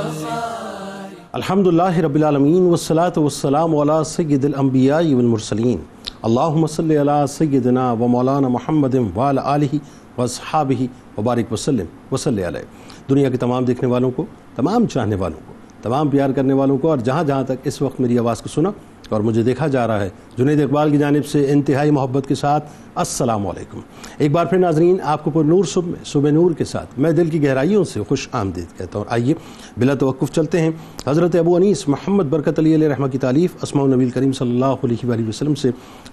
الحمدللہ رب العالمین والصلاة والسلام علی سید الانبیاء والمرسلین اللہم صلی علی سیدنا و مولانا محمد وعلی آلہ واصحابہ وبارک وسلم وصلی علیہ۔ دنیا کے تمام دیکھنے والوں کو، تمام چاہنے والوں کو، تمام پیار کرنے والوں کو، اور جہاں جہاں تک اس وقت میری آواز کو سنا اور مجھے دیکھا جا رہا ہے، جنید اقبال کی جانب سے انتہائی محبت کے ساتھ السلام علیکم۔ ایک بار پھر ناظرین، آپ کو پر نور صبح نور کے ساتھ میں دل کی گہرائیوں سے خوش آمدید کہتا ہوں۔ آئیے بلا توقف چلتے ہیں حضرت ابو انیس محمد برکت علیہ رحمہ کی تالیف اسماء النبی کریم صلی اللہ علیہ وآلہ وسلم سے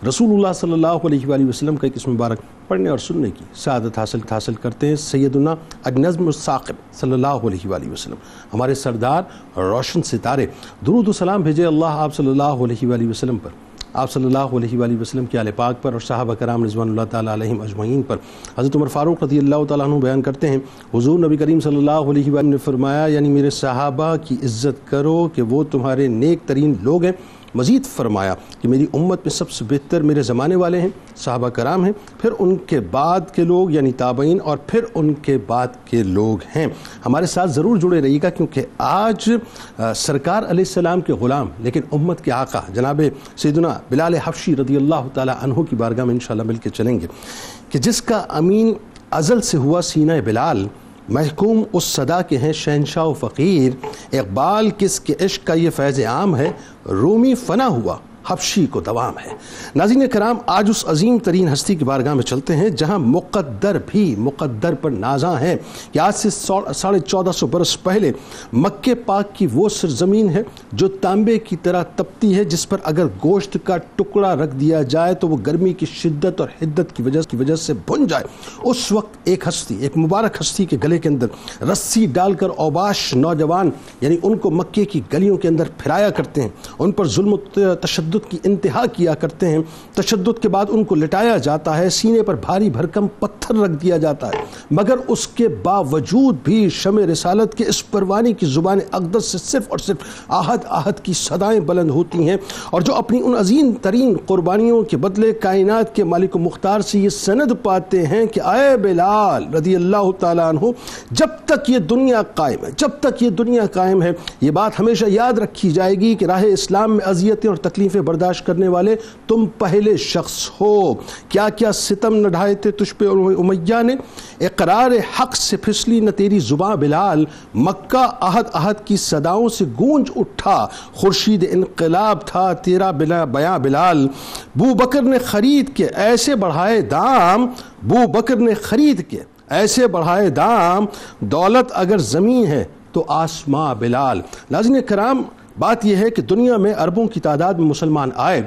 رسول اللہ صلی اللہ علیہ وآلہ وسلم کا ایک اسم مبارک پڑھنے اور سننے کی سعادت حاصل کرتے ہیں۔ سیدنا النظم الثاقب صلی اللہ علیہ وآلہ وسلم، ہمارے سردار روشن ستارے، درود و سلام بھیجے اللہ آپ صلی اللہ علیہ وآلہ وسلم پر، آپ صلی اللہ علیہ وآلہ وسلم کے آل پاک پر اور صحابہ کرام رضوان اللہ تعالیٰ علیہم اجمعین پر۔ حضرت عمر فاروق رضی اللہ تعالیٰ عنہ بیان کرتے ہیں، حضور نبی کریم صلی اللہ علیہ وآلہ نے فرمایا، یعنی میرے صحابہ کی عزت کرو کہ وہ تمہارے نیک ترین لوگ ہیں۔ مزید فرمایا کہ میری امت میں سب سے بہتر میرے زمانے والے ہیں، صحابہ کرام ہیں، پھر ان کے بعد کے لوگ یعنی تابعین، اور پھر ان کے بعد کے لوگ ہیں۔ ہمارے ساتھ ضرور جڑے رہیے گا، کیونکہ آج سرکار علیہ السلام کے غلام لیکن امت کے آقا جناب سیدنا بلال حبشی رضی اللہ تعالیٰ عنہ کی بارگاہ میں انشاءاللہ مل کے چلیں گے کہ جس کا امین ازل سے ہوا سینہ بلال، محکوم اس صدا کے ہیں شہنشاہ و فقیر، اقبال کس کے عشق کا یہ فیض عام ہے، رومی فنا ہوا حبشی کو دوام ہے۔ ناظرین کرام، آج اس عظیم ترین ہستی کی بارگاہ میں چلتے ہیں جہاں مقدر بھی مقدر پر نازاں ہے کہ آج سے 1450 برس پہلے مکہ پاک کی وہ سرزمین ہے جو تانبے کی طرح تپتی ہے، جس پر اگر گوشت کا ٹکڑا رکھ دیا جائے تو وہ گرمی کی شدت اور حدت کی وجہ سے بھن جائے۔ اس وقت ایک ہستی، ایک مبارک ہستی کے گلے کے اندر رسی ڈال کر اوباش نوجوان یعنی ان کو مکے کی گلیوں کے اندر پھرایا کرتے ہیں، ان پر ظلم و تشدد کی انتہا کیا کرتے ہیں۔ تشدد کے بعد ان کو لٹایا جاتا ہے، سینے پر بھاری بھرکم پتھر رکھ دیا جاتا ہے، مگر اس کے باوجود بھی شمع رسالت کے اس پروانی کی زبان اقدس سے صرف اور صرف آہد آہد کی صدائیں بلند ہوتی ہیں، اور جو اپنی ان عظیم ترین قربانیوں کے بدلے کائنات کے مالک و مختار سے یہ سند پاتے ہیں کہ اے بلال رضی اللہ تعالیٰ عنہ، جب تک یہ دنیا قائم ہے، جب تک یہ دنیا قائم ہے، یہ بات ہمیشہ یاد رکھی جائے گی کہ راہ اسلام میں اذیتیں اور تکلیفیں برداشت کرنے والے تم پہلے شخص ہو۔ کیا کیا ستم نہ ڈھائے تھے تجھ پہ امیہ نے، اقرار حق سے پھسلی نہ تیری زباں بلال، مکہ عہد عہد کی صداؤں سے گونج اٹھا، خورشید انقلاب تھا تیرا بیاں بلال، بو بکر نے خرید کے ایسے بڑھائے دام، بو بکر نے خرید کے ایسے بڑھائے دام، دولت اگر زمین ہے تو آسماں بلال۔ ناظرین کرام، بات یہ ہے کہ دنیا میں اربوں کی تعداد میں مسلمان آئے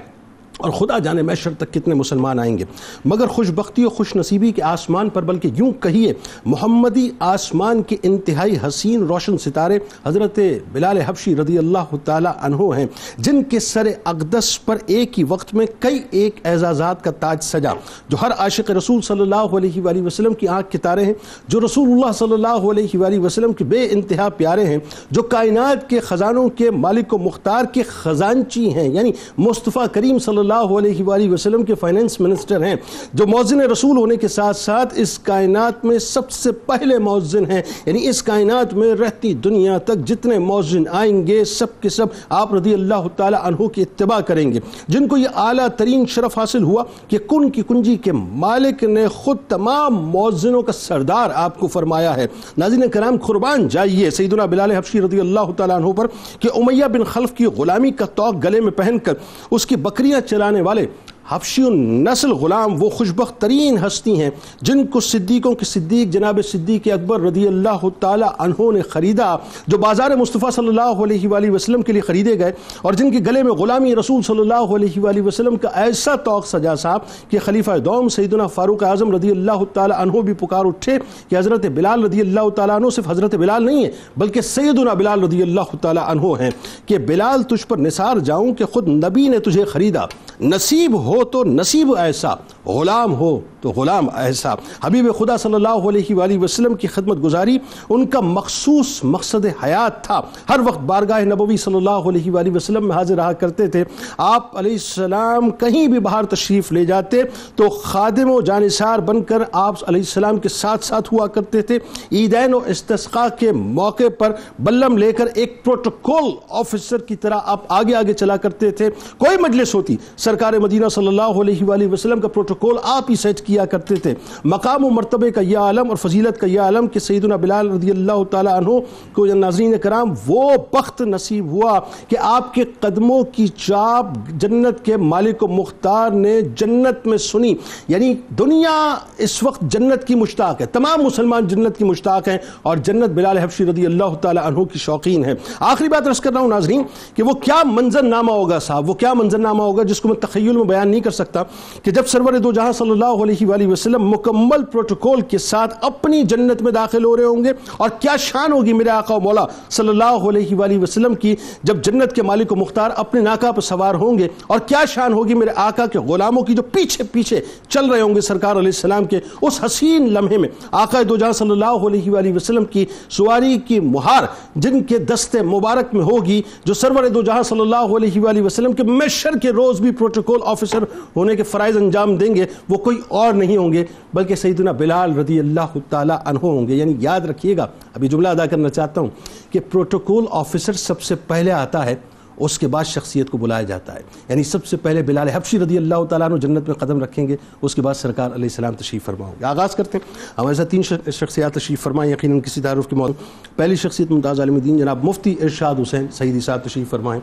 اور خدا جانے محشر تک کتنے مسلمان آئیں گے، مگر خوش بختی و خوش نصیبی کے آسمان پر، بلکہ یوں کہیے محمدی آسمان کے انتہائی حسین روشن ستارے حضرت بلال حبشی رضی اللہ تعالی عنہ ہیں، جن کے سر اقدس پر ایک ہی وقت میں کئی ایک اعزازات کا تاج سجا، جو ہر عاشق رسول صلی اللہ علیہ وآلہ وسلم کی آنکھ کے تارے ہیں، جو رسول اللہ صلی اللہ علیہ وآلہ وسلم کے بے انتہا پیارے ہیں، جو کائنات کے خزانوں کے مالک و مختار کے خزانچی ہیں، یعنی مصطفیٰ کریم صلی اللہ علیہ وآلہ وسلم کے فائنینس منسٹر ہیں، جو مؤذن رسول ہونے کے ساتھ ساتھ اس کائنات میں سب سے پہلے مؤذن ہیں، یعنی اس کائنات میں رہتی دنیا تک جتنے مؤذن آئیں گے سب کے سب آپ رضی اللہ تعالی عنہ کی اتباع کریں گے، جن کو یہ اعلیٰ ترین شرف حاصل ہوا کہ کن کی کنجی کے مالک نے خود تمام مؤذنوں کا سردار آپ کو فرمایا ہے۔ ناظرین کرام، قربان جائیے سیدنا بلال حبشی رضی اللہ تعالیٰ عنہ پر کہ امیہ بن خلف کی غلامی کا طوق گلے میں پہن کر اس کی بکریاں چلانے والے حبشی نسل غلام وہ خوشبخت ترین ہستی ہیں جن کو صدیقوں کے صدیق جناب صدیق اکبر رضی اللہ تعالی عنہ نے خریدا، جو بازار مصطفیٰ صلی اللہ علیہ وآلہ وسلم کے لیے خریدے گئے، اور جن کے گلے میں غلامی رسول صلی اللہ علیہ وآلہ وسلم کا ایسا طوق سجا صاحب کہ خلیفہ دوم سیدنا فاروق اعظم رضی اللہ تعالی عنہ بھی پکار اٹھے کہ حضرت بلال رضی اللہ تعالی عنہ صرف حضرت بلال نہیں ہے بلکہ سیدنا بلال رضی اللہ تعالی عنہ ہیں، کہ بلال تجھ پر نثار جاؤں کہ خود نبی نے تجھے خریدا، نصیب ہو ہو تو نصیب ایسا، غلام ہو تو غلام ایسا۔ حبیب خدا صلی اللہ علیہ وآلہ وسلم کی خدمت گزاری ان کا مخصوص مقصد حیات تھا۔ ہر وقت بارگاہ نبوی صلی اللہ علیہ وآلہ وسلم میں حاضر رہا کرتے تھے۔ آپ علیہ السلام کہیں بھی باہر تشریف لے جاتے تو خادم و جانثار بن کر آپ علیہ السلام کے ساتھ ساتھ ہوا کرتے تھے۔ عیدین و استسقاء کے موقع پر بلم لے کر ایک پروٹوکول آفیسر کی طرح آپ آگے آگے چلا کرتے تھے۔ کوئی مجلس ہوتی، سرکار مدینہ صلی اللہ علیہ وآلہ وسلم کا پروٹوکول آپ ہی سیٹ کیا کرتے تھے۔ مقام و مرتبے کا یہ عالم اور فضیلت کا یہ عالم کہ سیدنا بلال رضی اللہ تعالیٰ عنہ کو ناظرین کرام وہ بخت نصیب ہوا کہ آپ کے قدموں کی چاپ جنت کے مالک و مختار نے جنت میں سنی۔ یعنی دنیا اس وقت جنت کی مشتاق ہے، تمام مسلمان جنت کی مشتاق ہیں، اور جنت بلال حبشی رضی اللہ تعالیٰ عنہ کی شوقین ہے۔ آخری بات عرض کر رہا ہوں ناظرین کہ وہ کیا منظر نامہ ہوگا صاحب، وہ کیا منظر نامہ ہوگا جس کو میں تخیل میں بیان نہیں کر سکتا، کہ جب سرور دو جہاں صلی اللہ علیہ وآلہ وسلم مکمل پروٹوکول کے ساتھ اپنی جنت میں داخل ہو رہے ہوں گے، اور کیا شان ہوگی میرے آقا و مولا صلی اللہ علیہ وآلہ وسلم کی جب جنت کے مالک و مختار اپنے ناقہ پر سوار ہوں گے، اور کیا شان ہوگی میرے آقا کے غلاموں کی جو پیچھے پیچھے چل رہے ہوں گے سرکار علیہ السلام کے اس حسین لمحے میں۔ آقا دو جہاں صلی اللہ علیہ وآلہ وسلم کی سواری کی مہار جن کے دست مبارک میں ہوگی، جو سرور دو جہاں صلی اللہ علیہ وآلہ وسلم کے محشر کے روز بھی پروٹوکول آفیسر ہونے کے فرائض انجام دیں گے، وہ کوئی اور نہیں ہوں گے بلکہ سیدنا بلال رضی اللہ تعالی عنہ ہوں گے۔ یعنی یاد رکھیے گا، ابھی جملہ ادا کرنا چاہتا ہوں کہ پروٹوکول آفیسر سب سے پہلے آتا ہے، اس کے بعد شخصیت کو بلایا جاتا ہے۔ یعنی سب سے پہلے بلال حبشی رضی اللہ تعالیٰ عنہ جنت میں قدم رکھیں گے، اس کے بعد سرکار علیہ السلام تشریف فرما ہوں گے۔ آغاز کرتے ہیں۔ ہمارے ساتھ 3 شخصیات تشریف فرمائیں، یقیناً کسی تعارف کے موضوع۔ پہلی شخصیت ممتاز عالم دین جناب مفتی ارشاد حسین سعیدی صاحب تشریف فرمائیں۔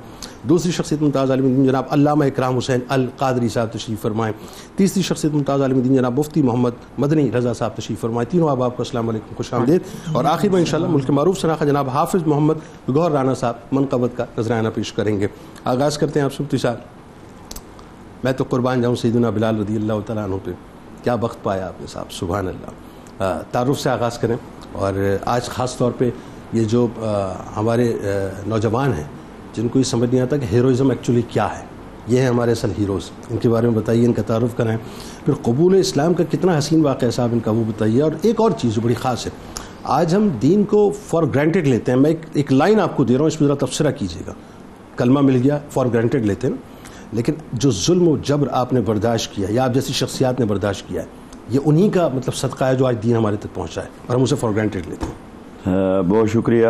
دوسری شخصیت ممتاز عالم دین جناب علامہ اکرام حسین القادری صاحب تشریف فرمائیں۔ تیسری شخصیت ممتاز عالم دین جناب مفتی محمد مدنی رضا صاحب تشریف فرمائیں۔ تینوں آپ کو السلام علیکم، خوش آمدید۔ اور آخر میں انشاءاللہ ملک معروف شناخت جناب حافظ محمد گوہر رانا صاحب منقبت کا نذرانہ پیش کریں گے۔ آغاز کرتے ہیں آپ سب صاحب۔ میں تو قربان جاؤں سیدنا بلال رضی اللہ تعالیٰ عنہ پہ، کیا بخت پایا آپ نے صاحب، سبحان اللہ۔ تعارف سے آغاز کریں، اور آج خاص طور پہ یہ جو ہمارے نوجوان ہیں جن کو یہ سمجھ نہیں آتا کہ ہیروئزم ایکچولی کیا ہے، یہ ہیں ہمارے اصل ہیروز، ان کے بارے میں بتائیے، ان کا تعارف کرائیں۔ پھر قبول اسلام کا کتنا حسین واقعہ ہے صاحب ان کا، وہ بتائیے۔ اور ایک اور چیز جو بڑی خاص ہے، آج ہم دین کو فار گرانٹیڈ لیتے ہیں۔ میں ایک لائن آپ کو دے رہا ہوں، اس پہ ذرا تبصرہ کیجیے گا۔ کلمہ مل گیا، فار گرانٹیڈ لیتے ہیں، لیکن جو ظلم و جبر آپ نے برداشت کیا یا آپ جیسی شخصیات نے برداشت کیا ہے، یہ انہی کا مطلب صدقہ ہے جو آج دین ہمارے تک پہنچا ہے، اور ہم اسے فار گرانٹیڈ لیتے ہیں۔ بہت شکریہ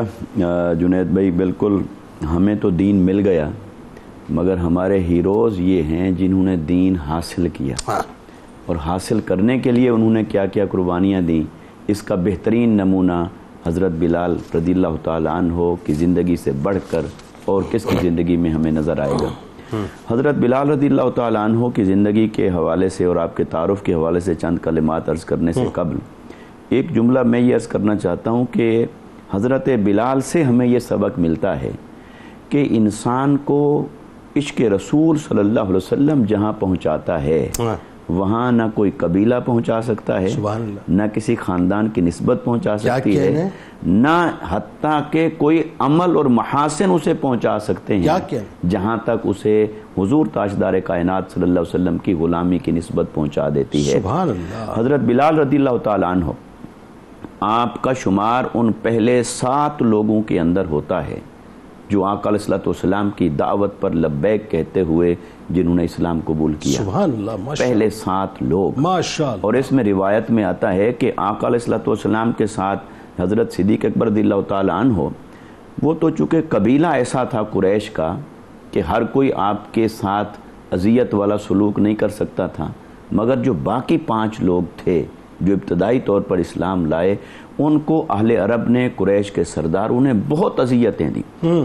جنید بھائی، بالکل ہمیں تو دین مل گیا، مگر ہمارے ہیروز یہ ہیں جنہوں نے دین حاصل کیا، اور حاصل کرنے کے لیے انہوں نے کیا کیا قربانیاں دیں، اس کا بہترین نمونہ حضرت بلال رضی اللہ تعالیٰ عنہ کی زندگی سے بڑھ کر اور کس کی زندگی میں ہمیں نظر آئے گا۔ حضرت بلال رضی اللہ تعالیٰ عنہ کی زندگی کے حوالے سے اور آپ کے تعارف کے حوالے سے چند کلمات عرض کرنے سے قبل ایک جملہ میں یہ عرض کرنا چاہتا ہوں کہ حضرت بلال سے ہمیں یہ سبق ملتا ہے کہ انسان کو عشق رسول صلی اللہ علیہ وسلم جہاں پہنچاتا ہے وہاں نہ کوئی قبیلہ پہنچا سکتا ہے، نہ کسی خاندان کی نسبت پہنچا سکتی ہے، نہ حتیٰ کہ کوئی عمل اور محاسن اسے پہنچا سکتے ہیں جہاں تک اسے حضور تاجدار کائنات صلی اللہ علیہ وسلم کی غلامی کی نسبت پہنچا دیتی ہے۔ حضرت بلال رضی اللہ تعالیٰ عنہ، آپ کا شمار ان پہلے 7 لوگوں کے اندر ہوتا ہے جو آقا علیہ السلام کی دعوت پر لبیک کہتے ہوئے جنہوں نے اسلام قبول کیا۔ سبحان اللہ، پہلے 7 لوگ، اور اس میں روایت میں آتا ہے کہ آقا علیہ السلام کے ساتھ حضرت صدیق اکبر رضی اللہ تعالیٰ عنہ، وہ تو چونکہ قبیلہ ایسا تھا قریش کا کہ ہر کوئی آپ کے ساتھ اذیت والا سلوک نہیں کر سکتا تھا، مگر جو باقی 5 لوگ تھے جو ابتدائی طور پر اسلام لائے، ان کو اہل عرب نے، قریش کے سرداروں نے بہت اذیتیں دیں،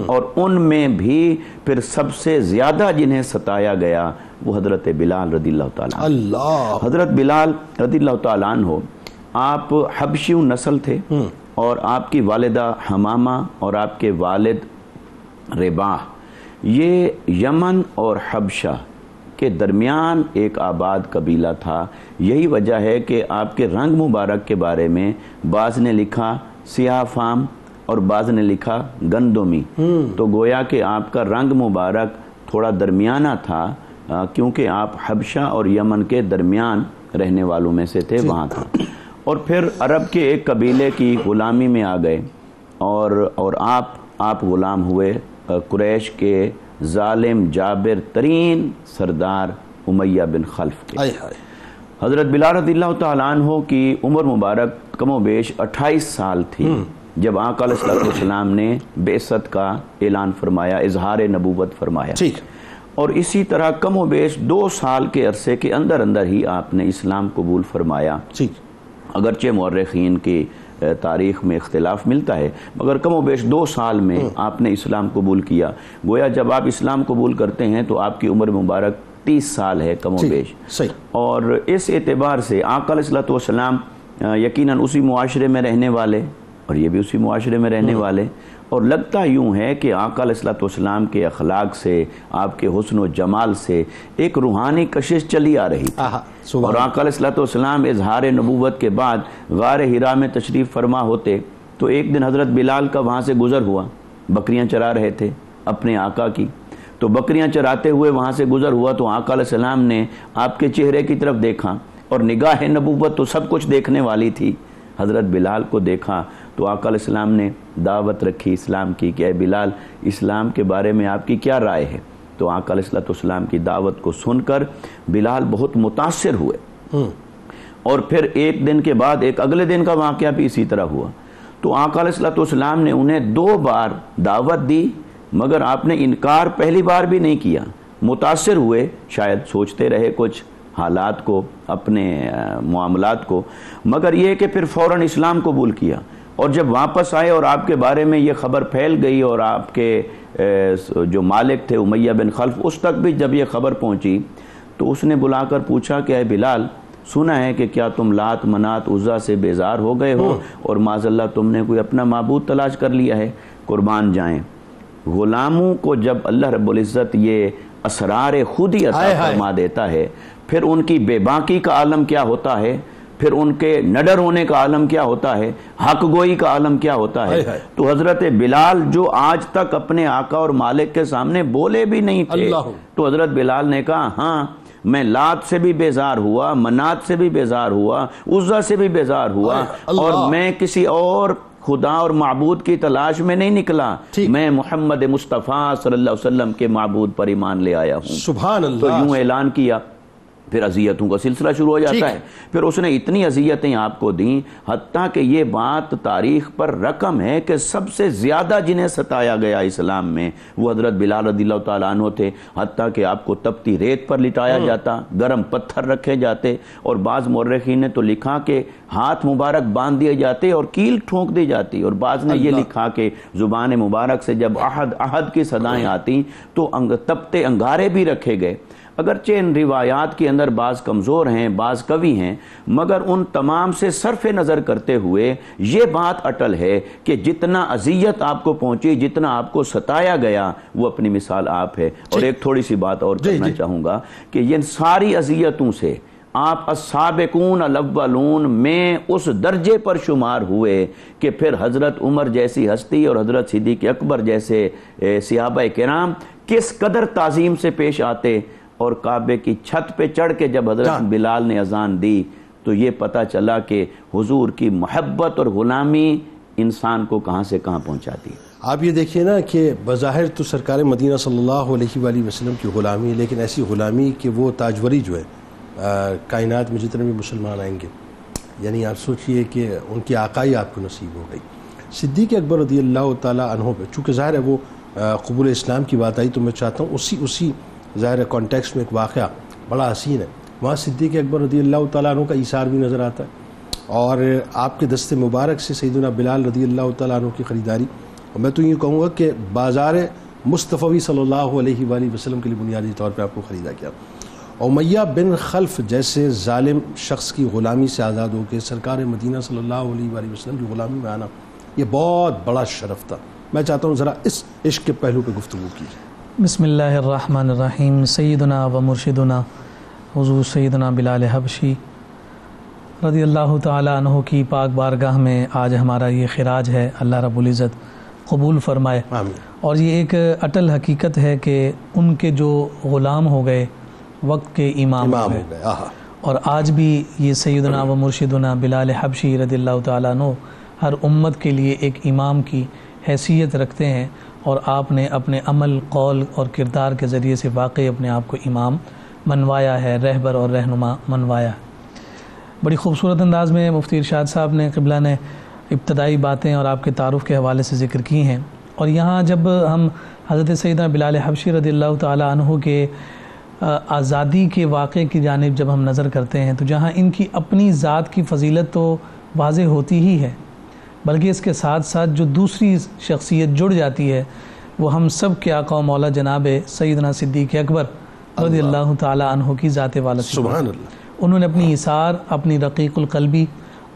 اور ان میں بھی پھر سب سے زیادہ جنہیں ستایا گیا وہ حضرت بلال رضی اللہ تعالیٰ عنہ۔ حضرت بلال رضی اللہ تعالیٰ عنہ آپ حبشی نسل تھے، اور آپ کی والدہ حمامہ اور آپ کے والد رباح، یہ یمن اور حبشہ کے درمیان ایک آباد قبیلہ تھا۔ یہی وجہ ہے کہ آپ کے رنگ مبارک کے بارے میں بعض نے لکھا سیاہ فام اور بعض نے لکھا گندمی، تو گویا کہ آپ کا رنگ مبارک تھوڑا درمیانہ تھا، کیونکہ آپ حبشہ اور یمن کے درمیان رہنے والوں میں سے تھے، وہاں تھا، اور پھر عرب کے ایک قبیلے کی غلامی میں آ گئے، اور آپ غلام ہوئے قریش کے ظالم جابر ترین سردار امیہ بن خلف کے۔ حضرت بلال رضی اللہ تعالیٰ عنہ کی عمر مبارک کم و بیش 28 سال تھی جب آقا علیہ السلام نے بعثت کا اعلان فرمایا، اظہار نبوت فرمایا، اور اسی طرح کم و بیش 2 سال کے عرصے کے اندر ہی آپ نے اسلام قبول فرمایا۔ اگرچہ مورخین کی تاریخ میں اختلاف ملتا ہے، مگر کم و بیش 2 سال میں آپ نے اسلام قبول کیا۔ گویا جب آپ اسلام قبول کرتے ہیں تو آپ کی عمر مبارک 30 سال ہے کم و بیش، اور اس اعتبار سے آقا علیہ السلام یقیناً اسی معاشرے میں رہنے والے، اور یہ بھی اسی معاشرے میں رہنے والے، اور لگتا یوں ہے کہ آقا علیہ السلام کے اخلاق سے، آپ کے حسن و جمال سے ایک روحانی کشش چلی آ رہی تھی، اور آقا علیہ السلام اظہار نبوت کے بعد غار حرا میں تشریف فرما ہوتے تو ایک دن حضرت بلال کا وہاں سے گزر ہوا، بکریاں چرا رہے تھے اپنے آقا کی، تو بکریاں چراتے ہوئے وہاں سے گزر ہوا تو آقا علیہ السلام نے آپ کے چہرے کی طرف دیکھا، اور نگاہ نبوت تو سب کچھ دیکھنے والی تھی، حضرت بلال کو دیکھا تو آقا علیہ السلام نے دعوت رکھی اسلام کی کہ اے بلال، اسلام کے بارے میں آپ کی کیا رائے ہے؟ تو آقا علیہ السلام کی دعوت کو سن کر بلال بہت متاثر ہوئے، اور پھر ایک دن کے بعد ایک اگلے دن کا واقعہ بھی اسی طرح ہوا، تو آقا علیہ السلام نے انہیں 2 بار دعوت دی، مگر آپ نے انکار پہلی بار بھی نہیں کیا، متاثر ہوئے، شاید سوچتے رہے کچھ حالات کو، اپنے معاملات کو، مگر یہ کہ پھر فوراً اسلام قبول کیا، اور جب واپس آئے اور آپ کے بارے میں یہ خبر پھیل گئی، اور آپ کے جو مالک تھے امیہ بن خلف، اس تک بھی جب یہ خبر پہنچی تو اس نے بلا کر پوچھا کہ اے بلال، سنا ہے کہ کیا تم لات منات عزا سے بیزار ہو گئے ہو اور معاذ اللہ تم نے کوئی اپنا معبود تلاش کر لیا ہے؟ قربان جائیں، غلاموں کو جب اللہ رب العزت یہ اسرار خودی عطا فرما دیتا ہے، پھر ان کی بے باکی کا عالم کیا ہوتا ہے، پھر ان کے نڈر ہونے کا عالم کیا ہوتا ہے، حق گوئی کا عالم کیا ہوتا ہے۔ تو حضرت بلال جو آج تک اپنے آقا اور مالک کے سامنے بولے بھی نہیں تھے، تو حضرت بلال نے کہا ہاں میں لات سے بھی بیزار ہوا، منات سے بھی بیزار ہوا، عزا سے بھی بیزار ہوا، اور میں کسی اور خدا اور معبود کی تلاش میں نہیں نکلا، میں محمد مصطفیٰ صلی اللہ علیہ وسلم کے معبود پر ایمان لے آیا ہوں۔ سبحان اللہ۔ تو یوں اعلان کیا، پھر اذیتوں کا سلسلہ شروع ہو جاتا ہے، پھر اس نے اتنی اذیتیں آپ کو دیں، حتیٰ کہ یہ بات تاریخ پر رقم ہے کہ سب سے زیادہ جنہیں ستایا گیا اسلام میں وہ حضرت بلال رضی اللہ تعالیٰ عنہ تھے، حتیٰ کہ آپ کو تپتی ریت پر لٹایا جاتا، گرم پتھر رکھے جاتے، اور بعض مورخین نے تو لکھا کہ ہاتھ مبارک باندھ دیے جاتے اور کیل ٹھونک دی جاتی، اور بعض نے یہ لکھا کہ زبان مبارک سے جب احد کی صدائیں آتی تو تپتے انگارے بھی رکھے گئے۔ اگرچہ ان روایات کے اندر بعض کمزور ہیں، بعض قوی ہیں، مگر ان تمام سے صرف نظر کرتے ہوئے یہ بات اٹل ہے کہ جتنا اذیت آپ کو پہنچی، جتنا آپ کو ستایا گیا، وہ اپنی مثال آپ ہے۔ اور ایک تھوڑی سی بات اور کرنا چاہوں گا کہ یہ ساری اذیتوں سے آپ السابقون الاولون میں اس درجے پر شمار ہوئے کہ پھر حضرت عمر جیسی ہستی اور حضرت صدیق اکبر جیسے صحابہ کرام کس قدر تعظیم سے پیش آتے، اور کعبے کی چھت پہ چڑھ کے جب حضرت بلال نے اذان دی تو یہ پتہ چلا کہ حضور کی محبت اور غلامی انسان کو کہاں سے کہاں پہنچاتی ہے۔ آپ یہ دیکھیے نا کہ بظاہر تو سرکار مدینہ صلی اللہ علیہ وآلہ وسلم کی غلامی، لیکن ایسی غلامی کہ وہ تاجوری جو ہے کائنات میں جتنے بھی مسلمان آئیں گے، یعنی آپ سوچئے کہ ان کی آقائی آپ کو نصیب ہو گئی۔ صدیق اکبر رضی اللہ تعالیٰ عنہ پہ چونکہ ظاہر ہے وہ قبول اسلام کی بات آئی تو میں چاہتا ہوں اسی ظاہر کانٹیکسٹ میں ایک واقعہ بڑا حسین ہے، وہاں صدیق اکبر رضی اللہ تعالیٰ عنہ کا ایثار بھی نظر آتا ہے، اور آپ کے دست مبارک سے سیدنا بلال رضی اللہ تعالیٰ عنہ کی خریداری، اور میں تو یہ کہوں گا کہ بازار مصطفی صلی اللہ علیہ وآلہ وسلم کے لیے بنیادی طور پہ آپ کو خریدا کیا۔ امیہ بن خلف جیسے ظالم شخص کی غلامی سے آزاد ہو کے سرکار مدینہ صلی اللہ علیہ وآلہ وسلم کی غلامی میں آنا یہ بہت بڑا شرف تھا۔ میں چاہتا ہوں ذرا اس عشق کے پہلو پہ گفتگو کیجیے۔ بسم اللہ الرحمن الرحیم۔ سیدنا و مرشدنا حضور سیدنا بلال حبشی رضی اللہ تعالیٰ عنہ کی پاک بارگاہ میں آج ہمارا یہ خراج ہے، اللہ رب العزت قبول فرمائے۔ آمین۔ اور یہ ایک اٹل حقیقت ہے کہ ان کے جو غلام ہو گئے وقت کے امام ہو گئے. اور آج بھی یہ سیدنا و مرشدنا بلال حبشی رضی اللہ تعالیٰ عنہ ہر امت کے لیے ایک امام کی حیثیت رکھتے ہیں، اور آپ نے اپنے عمل، قول اور کردار کے ذریعے سے واقعی اپنے آپ کو امام منوایا ہے، رہبر اور رہنما منوایا ہے. بڑی خوبصورت انداز میں مفتی ارشاد صاحب نے قبلہ نے ابتدائی باتیں اور آپ کے تعارف کے حوالے سے ذکر کی ہیں. اور یہاں جب ہم حضرت سیدنا بلال حبشی رضی اللہ تعالیٰ عنہ کے آزادی کے واقعے کی جانب جب ہم نظر کرتے ہیں تو جہاں ان کی اپنی ذات کی فضیلت تو واضح ہوتی ہی ہے، بلکہ اس کے ساتھ ساتھ جو دوسری شخصیت جڑ جاتی ہے وہ ہم سب کے آقا و مولا جناب سیدنا صدیق اکبر رضی اللہ تعالیٰ عنہ کی ذات والا. سبحان اللہ. انہوں نے اپنی ایثار، اپنی رقیق القلبی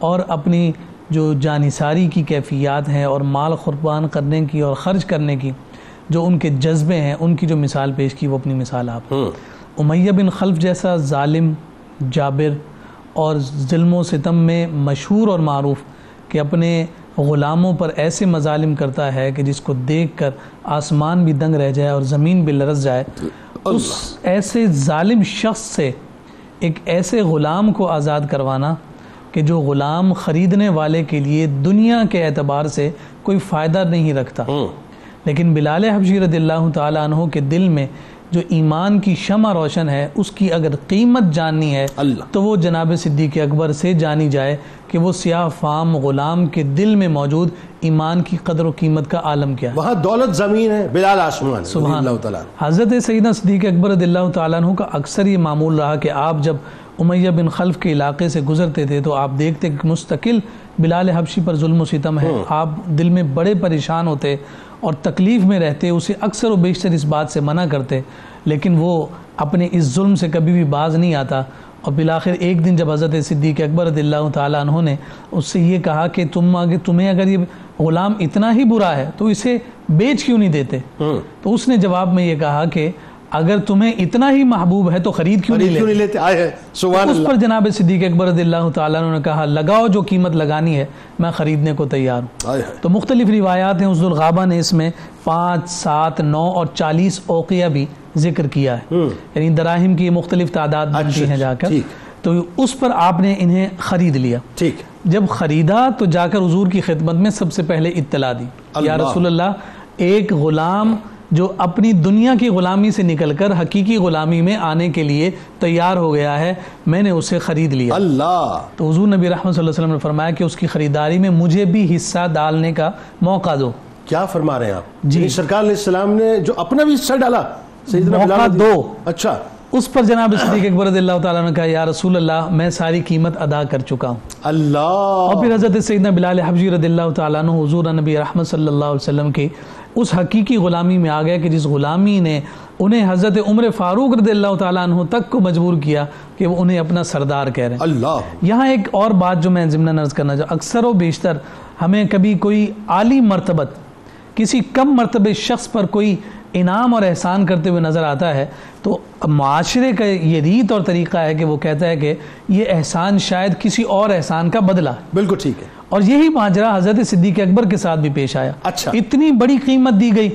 اور اپنی جو جانثاری کی کیفیات ہیں اور مال قربان کرنے کی اور خرچ کرنے کی جو ان کے جذبے ہیں، ان کی جو مثال پیش کی وہ اپنی مثال آپ. امیہ بن خلف جیسا ظالم، جابر اور ظلم و ستم میں مشہور اور معروف کہ اپنے غلاموں پر ایسے مظالم کرتا ہے کہ جس کو دیکھ کر آسمان بھی دنگ رہ جائے اور زمین بھی لرز جائے، اس ایسے ظالم شخص سے ایک ایسے غلام کو آزاد کروانا کہ جو غلام خریدنے والے کے لیے دنیا کے اعتبار سے کوئی فائدہ نہیں رکھتا، لیکن بلال حبشی رضی اللہ تعالیٰ عنہ کے دل میں جو ایمان کی شمع روشن ہے اس کی اگر قیمت جاننی ہے تو وہ جناب صدیق اکبر سے جانی جائے کہ وہ سیاہ فام غلام کے دل میں موجود ایمان کی قدر و قیمت کا عالم کیا ہے. وہاں دولت زمین ہے، بلال آسمان ہے. سبحان اللہ. حضرت سیدنا صدیق اکبر رضی اللہ تعالیٰ عنہ کا اکثر یہ معمول رہا کہ آپ جب امیہ بن خلف کے علاقے سے گزرتے تھے تو آپ دیکھتے کہ مستقل بلال حبشی پر ظلم و ستم ہے. آپ دل میں بڑے پریشان ہوتے اور تکلیف میں رہتے، اسے اکثر و بیشتر اس بات سے منع کرتے، لیکن وہ اپنے اس ظلم سے کبھی بھی باز نہیں آتا. اور بالآخر ایک دن جب حضرت صدیق اکبر رضی اللہ تعالیٰ عنہ نے اس سے یہ کہا کہ تمہیں اگر یہ غلام اتنا ہی برا ہے تو اسے بیچ کیوں نہیں دیتے، تو اس نے جواب میں یہ کہا کہ اگر تمہیں اتنا ہی محبوب ہے تو خرید کیوں نہیں لیتے. اس پر جناب صدیق اکبر رضی اللہ تعالیٰ عنہ نے کہا لگاؤ جو قیمت لگانی ہے، میں خریدنے کو تیار ہوں. تو مختلف روایات ہیں، حضور غابہ نے اس میں 5، 7، 9 اور 40 اوقیہ بھی ذکر کیا ہے، یعنی دراہم کی مختلف تعداد بنتی ہیں جا کر. تو اس پر آپ نے انہیں خرید لیا. جب خریدا تو جا کر حضور کی خدمت میں سب سے پہلے اطلاع دی، یا رسول اللہ، ایک غلام جو اپنی دنیا کی غلامی سے نکل کر حقیقی غلامی میں آنے کے لیے تیار ہو گیا ہے، میں نے اسے خرید لیا. اللہ. تو حضور نبی رحمت صلی اللہ علیہ وسلم نے فرمایا کہ اس کی خریداری میں مجھے بھی حصہ ڈالنے کا موقع دو. کیا فرما رہے ہیں آپ؟ جی، سرکار علیہ السلام نے جو اپنا بھی حصہ ڈالا، موقع دو. اچھا. اس پر جناب صدیق اکبر رضی اللہ تعالیٰ نے کہا یا رسول اللہ میں ساری قیمت ادا کر چکا ہوں. اللہ. اور پھر حضرت سیدنا بلال حبشی رضی اللہ تعالیٰ عنہ حضور نبی رحمت صلی اللہ علیہ وسلم کی اس حقیقی غلامی میں آ گیا کہ جس غلامی نے انہیں حضرت عمر فاروق رضی اللہ تعالیٰ عنہ تک کو مجبور کیا کہ وہ انہیں اپنا سردار کہہ رہے ہیں. اللہ. یہاں ایک اور بات جو میں ضمن عرض کرنا چاہوں، اکثر و بیشتر ہمیں کبھی کوئی عالی مرتبت کسی کم مرتبے شخص پر کوئی انعام اور احسان کرتے ہوئے نظر آتا ہے تو معاشرے کا یہ ریت اور طریقہ ہے کہ وہ کہتا ہے کہ یہ احسان شاید کسی اور احسان کا بدلہ. بالکل ٹھیک ہے. اور یہی ماجرا حضرت صدیق اکبر کے ساتھ بھی پیش آیا. اچھا. اتنی بڑی قیمت دی گئی،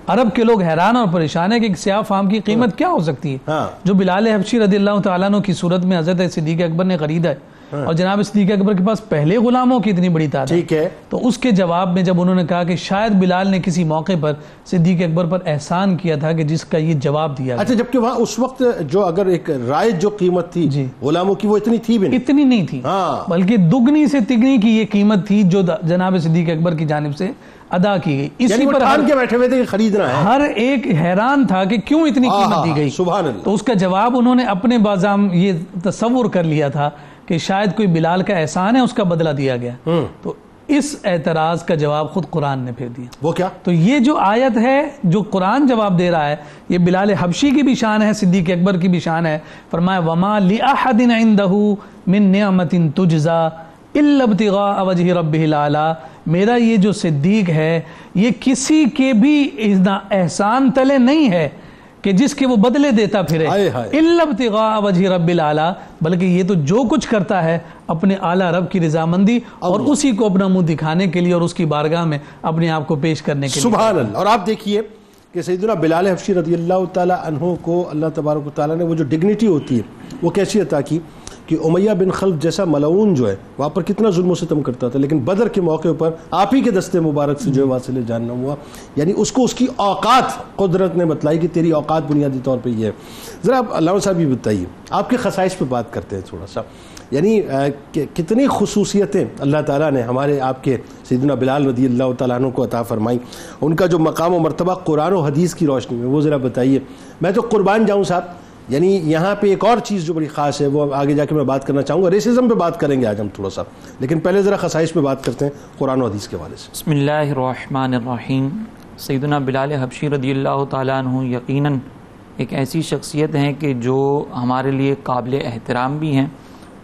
عرب کے لوگ حیران اور پریشان ہیں کہ ایک سیاہ فام کی قیمت کیا ہو سکتی ہے جو بلال حبشی رضی اللہ تعالیٰ عنہ کی صورت میں حضرت صدیق اکبر نے خریدا ہے. اور جناب صدیق اکبر کے پاس پہلے غلاموں کی اتنی بڑی تعداد. ٹھیک ہے. تو اس کے جواب میں جب انہوں نے کہا کہ شاید بلال نے کسی موقع پر صدیق اکبر پر احسان کیا تھا کہ جس کا یہ جواب دیا. اچھا. جبکہ وہاں اس وقت جو اگر ایک رائج جو قیمت تھی غلاموں کی وہ اتنی تھی بھی نہیں، اتنی نہیں تھی، بلکہ دگنی سے تگنی کی یہ قیمت تھی جو جناب صدیق اکبر کی جانب سے ادا کی گئی. اسی پر ٹھان کے بیٹھے ہوئے تھے کہ خریدنا ہے. ہر ایک حیران تھا کہ کیوں اتنی قیمت دی گئی. سبحان اللہ. تو اس کا جواب انہوں نے اپنے بازام یہ تصور کر لیا تھا کہ شاید کوئی بلال کا احسان ہے، اس کا بدلہ دیا گیا. تو اس اعتراض کا جواب خود قرآن نے پھر دیا. وہ کیا؟ تو یہ جو آیت ہے جو قرآن جواب دے رہا ہے یہ بلال حبشی کی بھی شان ہے، صدیق اکبر کی بھی شان ہے. فرمایا وَمَا لِأَحَدٍ عِنْدَهُ مِن نِعْمَةٍ تُجْزَى إِلَّا ابْتِغَاءَ وَجْهِ رَبِّهِ الْأَعْلَىٰ. میرا یہ جو صدیق ہے یہ کسی کے بھی احسان تلے نہیں ہے کہ جس کے وہ بدلے دیتا پھرے، الا ابتغاء وجہ رب العالی، بلکہ یہ تو جو کچھ کرتا ہے اپنے اعلیٰ رب کی رضامندی اور اسی کو اپنا منہ دکھانے کے لیے اور اس کی بارگاہ میں اپنے آپ کو پیش کرنے کے لیے. سبحان اللہ. اور آپ دیکھیے کہ سیدنا بلال حبشی رضی اللہ تعالیٰ عنہ کو اللہ تبارک و تعالیٰ نے وہ جو ڈگنیٹی ہوتی ہے وہ کیسی عطا کی کہ امیہ بن خلف جیسا ملعون جو ہے وہاں پر کتنا ظلم و ستم کرتا تھا، لیکن بدر کے موقع پر آپ ہی کے دستے مبارک سے جو ہے واصل جاننا ہوا، یعنی اس کو اس کی اوقات قدرت نے بتلائی کہ تیری اوقات بنیادی طور پہ یہ ہے۔ ذرا آپ علامہ صاحب یہ بتائیے، آپ کے خصائص پہ بات کرتے ہیں تھوڑا سا، یعنی کتنی خصوصیتیں اللہ تعالیٰ نے ہمارے آپ کے سیدنا بلال رضی اللہ تعالیٰ عنہ کو عطا فرمائی، ان کا جو مقام و مرتبہ قرآن و حدیث کی روشنی میں وہ ذرا بتائیے۔ میں تو قربان جاؤں صاحب، یعنی یہاں پہ ایک اور چیز جو بڑی خاص ہے وہ آگے جا کے میں بات کرنا چاہوں گا، ریسزم پہ بات کریں گے آج ہم تھوڑا سا، لیکن پہلے ذرا خصائص پہ بات کرتے ہیں قرآن و حدیث کے حوالے سے۔ بسم اللہ الرحمن الرحیم۔ سیدنا بلال حبشی رضی اللہ تعالیٰ عنہ یقیناً ایک ایسی شخصیت ہیں کہ جو ہمارے لیے قابل احترام بھی ہیں،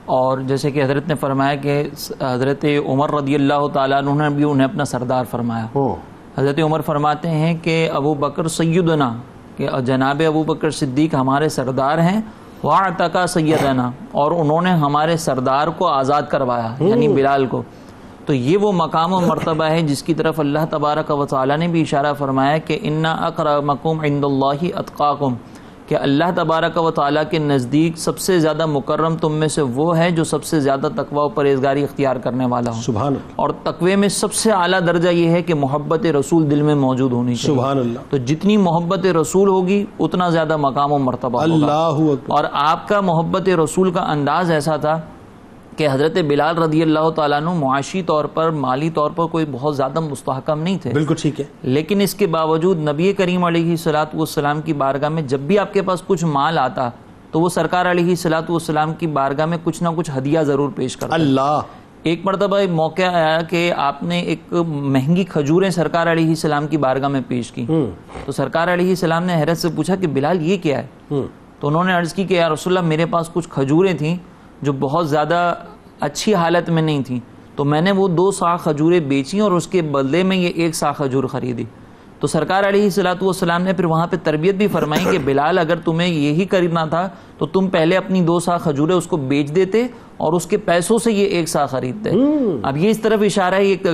اور جیسے کہ حضرت نے فرمایا کہ حضرت عمر رضی اللہ تعالیٰ عنہ نے بھی انہیں اپنا سردار فرمایا۔ حضرت عمر فرماتے ہیں کہ ابو بکر سیدنا، کہ جناب ابو بکر صدیق ہمارے سردار ہیں، وَاعْتَقَ سیدنا، اور انہوں نے ہمارے سردار کو آزاد کروایا، یعنی بلال کو۔ تو یہ وہ مقام و مرتبہ ہے جس کی طرف اللہ تبارک و تعالیٰ نے بھی اشارہ فرمایا کہ اِنَّ أَكْرَمَكُمْ عِنْدَ اللَّهِ أَتْقَاكُمْ، کہ اللہ تبارک و تعالیٰ کے نزدیک سب سے زیادہ مکرم تم میں سے وہ ہے جو سب سے زیادہ تقوی و پرہیزگاری اختیار کرنے والا ہو۔ سبحان اللہ۔ اور تقوی میں سب سے اعلیٰ درجہ یہ ہے کہ محبت رسول دل میں موجود ہونی چاہیے۔ سبحان اللہ۔ تو جتنی محبت رسول ہوگی اتنا زیادہ مقام و مرتبہ ہوگا۔ اللہ اکبر۔ اور آپ کا محبت رسول کا انداز ایسا تھا کہ حضرت بلال رضی اللہ تعالیٰ عنہ معاشی طور پر، مالی طور پر کوئی بہت زیادہ مستحکم نہیں تھے، بالکل ٹھیک ہے، لیکن اس کے باوجود نبی کریم علیہ الصلاۃ والسلام کی بارگاہ میں جب بھی آپ کے پاس کچھ مال آتا تو وہ سرکار علیہ الصلاۃ والسلام کی بارگاہ میں کچھ نہ کچھ ہدیہ ضرور پیش کرتا۔ اللہ۔ ایک مرتبہ ایک موقع آیا کہ آپ نے ایک مہنگی کھجوریں سرکار علیہ السلام کی بارگاہ میں پیش کی، تو سرکار علیہ السلام نے حیرت سے پوچھا کہ بلال یہ کیا ہے؟ تو انہوں نے عرض کی کہ یا رسول اللہ میرے پاس کچھ کھجوریں تھیں جو بہت زیادہ اچھی حالت میں نہیں تھیں، تو میں نے وہ 2 سا کھجوریں بیچیں اور اس کے بدلے میں یہ 1 سا کھجور خریدی۔ تو سرکار علیہ الصلاۃ والسلام نے پھر وہاں پہ تربیت بھی فرمائی کہ بلال اگر تمہیں یہی خریدنا تھا تو تم پہلے اپنی 2 سا کھجوریں اس کو بیچ دیتے اور اس کے پیسوں سے یہ 1 سا خریدتے۔ اب یہ اس طرف اشارہ ہے، ایک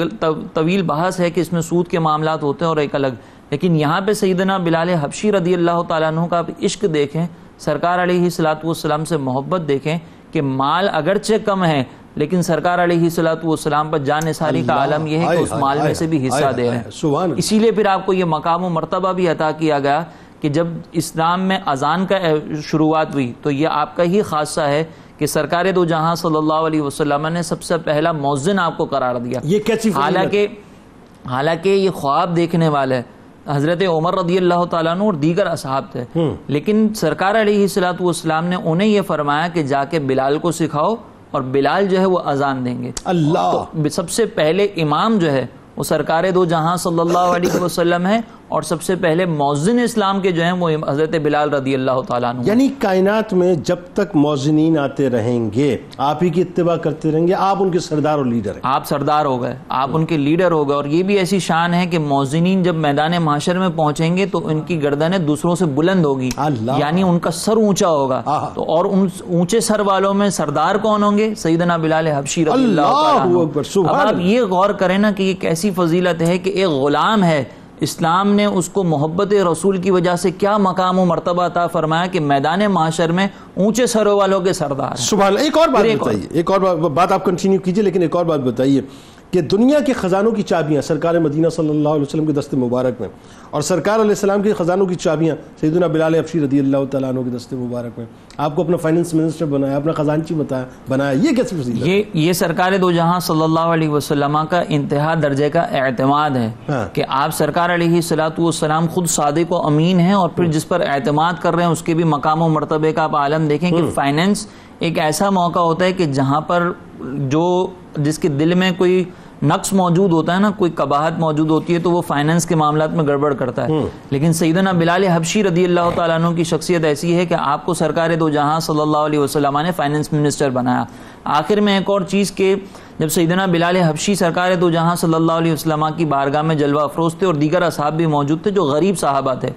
طویل بحث ہے کہ اس میں سود کے معاملات ہوتے ہیں اور ایک الگ، لیکن یہاں پہ سیدنا بلال حبشی رضی اللہ تعالیٰ عنہ کا عشق دیکھیں، سرکار علیہ الصلاۃ والسلام سے محبت دیکھیں کہ مال اگرچہ کم ہے لیکن سرکار علیہ الصلاۃ والسلام پر جان نثاری کا عالم یہ ہے کہ اس مال میں سے بھی حصہ دے رہے ہیں۔ اسی لیے پھر آپ کو یہ مقام و مرتبہ بھی عطا کیا گیا کہ جب اسلام میں اذان کا شروعات ہوئی تو یہ آپ کا ہی خاصہ ہے کہ سرکار دو جہاں صلی اللہ علیہ وسلم نے سب سے پہلا مؤذن آپ کو قرار دیا۔ یہ کیسی حالانکہ یہ خواب دیکھنے والے حضرت عمر رضی اللہ تعالیٰ عنہ اور دیگر اصحاب تھے، لیکن سرکار علیہ الصلاۃ والسلام نے انہیں یہ فرمایا کہ جا کے بلال کو سکھاؤ اور بلال جو ہے وہ اذان دیں گے۔ اللہ، تو سب سے پہلے امام جو ہے وہ سرکار دو جہاں صلی اللہ علیہ وسلم ہے، اور سب سے پہلے مؤذن اسلام کے جو ہیں وہ حضرت بلال رضی اللہ تعالیٰ عنہ۔ یعنی کائنات میں جب تک مؤذنین آتے رہیں گے آپ ہی کی اتباع کرتے رہیں گے، آپ ان کے سردار اور لیڈر ہیں۔ آپ سردار ہو گئے، آپ ان کے لیڈر ہو گئے، اور یہ بھی ایسی شان ہے کہ مؤذنین جب میدان محشر میں پہنچیں گے تو ان کی گردنیں دوسروں سے بلند ہوگی، یعنی ان کا سر اونچا ہوگا۔ تو اور ان اونچے سر والوں میں سردار کون ہوں گے؟ سیدنا بلال حبشی رضی اللہ تعالیٰ عنہ۔ اب آپ یہ غور کریں نا کہ یہ کیسی فضیلت ہے کہ ایک غلام ہے، اسلام نے اس کو محبت رسول کی وجہ سے کیا مقام و مرتبہ عطا فرمایا کہ میدان محشر میں اونچے سروں والوں کے سردار ہیں۔ سبحان اللہ۔ ایک اور بات بتائیے، ایک اور بات آپ کنٹینیو کیجئے، لیکن ایک اور بات بتائیے کہ دنیا کے خزانوں کی چابیاں سرکار مدینہ صلی اللہ علیہ وسلم کے دست مبارک میں، اور سرکار علیہ السلام کے خزانوں کی چابیاں سیدنا بلال حبشی رضی اللہ تعالیٰ عنہ کے دست مبارک میں، آپ کو اپنا فائننس منسٹر بنایا، اپنا خزانچی بنایا، یہ کیسی فضیلت ہے؟ یہ سرکار دو جہاں صلی اللہ علیہ وسلم کا انتہا درجے کا اعتماد ہے کہ آپ سرکار علیہ الصلاۃ والسلام خود صادق و امین ہیں، اور پھر جس پر اعتماد کر رہے ہیں اس کے بھی مقام و مرتبے کا آپ عالم دیکھیں کہ فائننس ایک ایسا موقع ہوتا ہے کہ جہاں پر جس کے دل میں کوئی نقص موجود ہوتا ہے نا، کوئی قباحت موجود ہوتی ہے تو وہ فائننس کے معاملات میں گڑبڑ کرتا ہے، لیکن سیدنا بلال حبشی رضی اللہ تعالیٰ عنہ کی شخصیت ایسی ہے کہ آپ کو سرکار دو جہاں صلی اللہ علیہ وسلم نے فائننس منسٹر بنایا۔ آخر میں ایک اور چیز کہ جب سیدنا بلال حبشی سرکار دو جہاں صلی اللہ علیہ وسلم کی بارگاہ میں جلوہ افروز تھے اور دیگر اصحاب بھی موجود تھے جو غریب صحابہ تھے،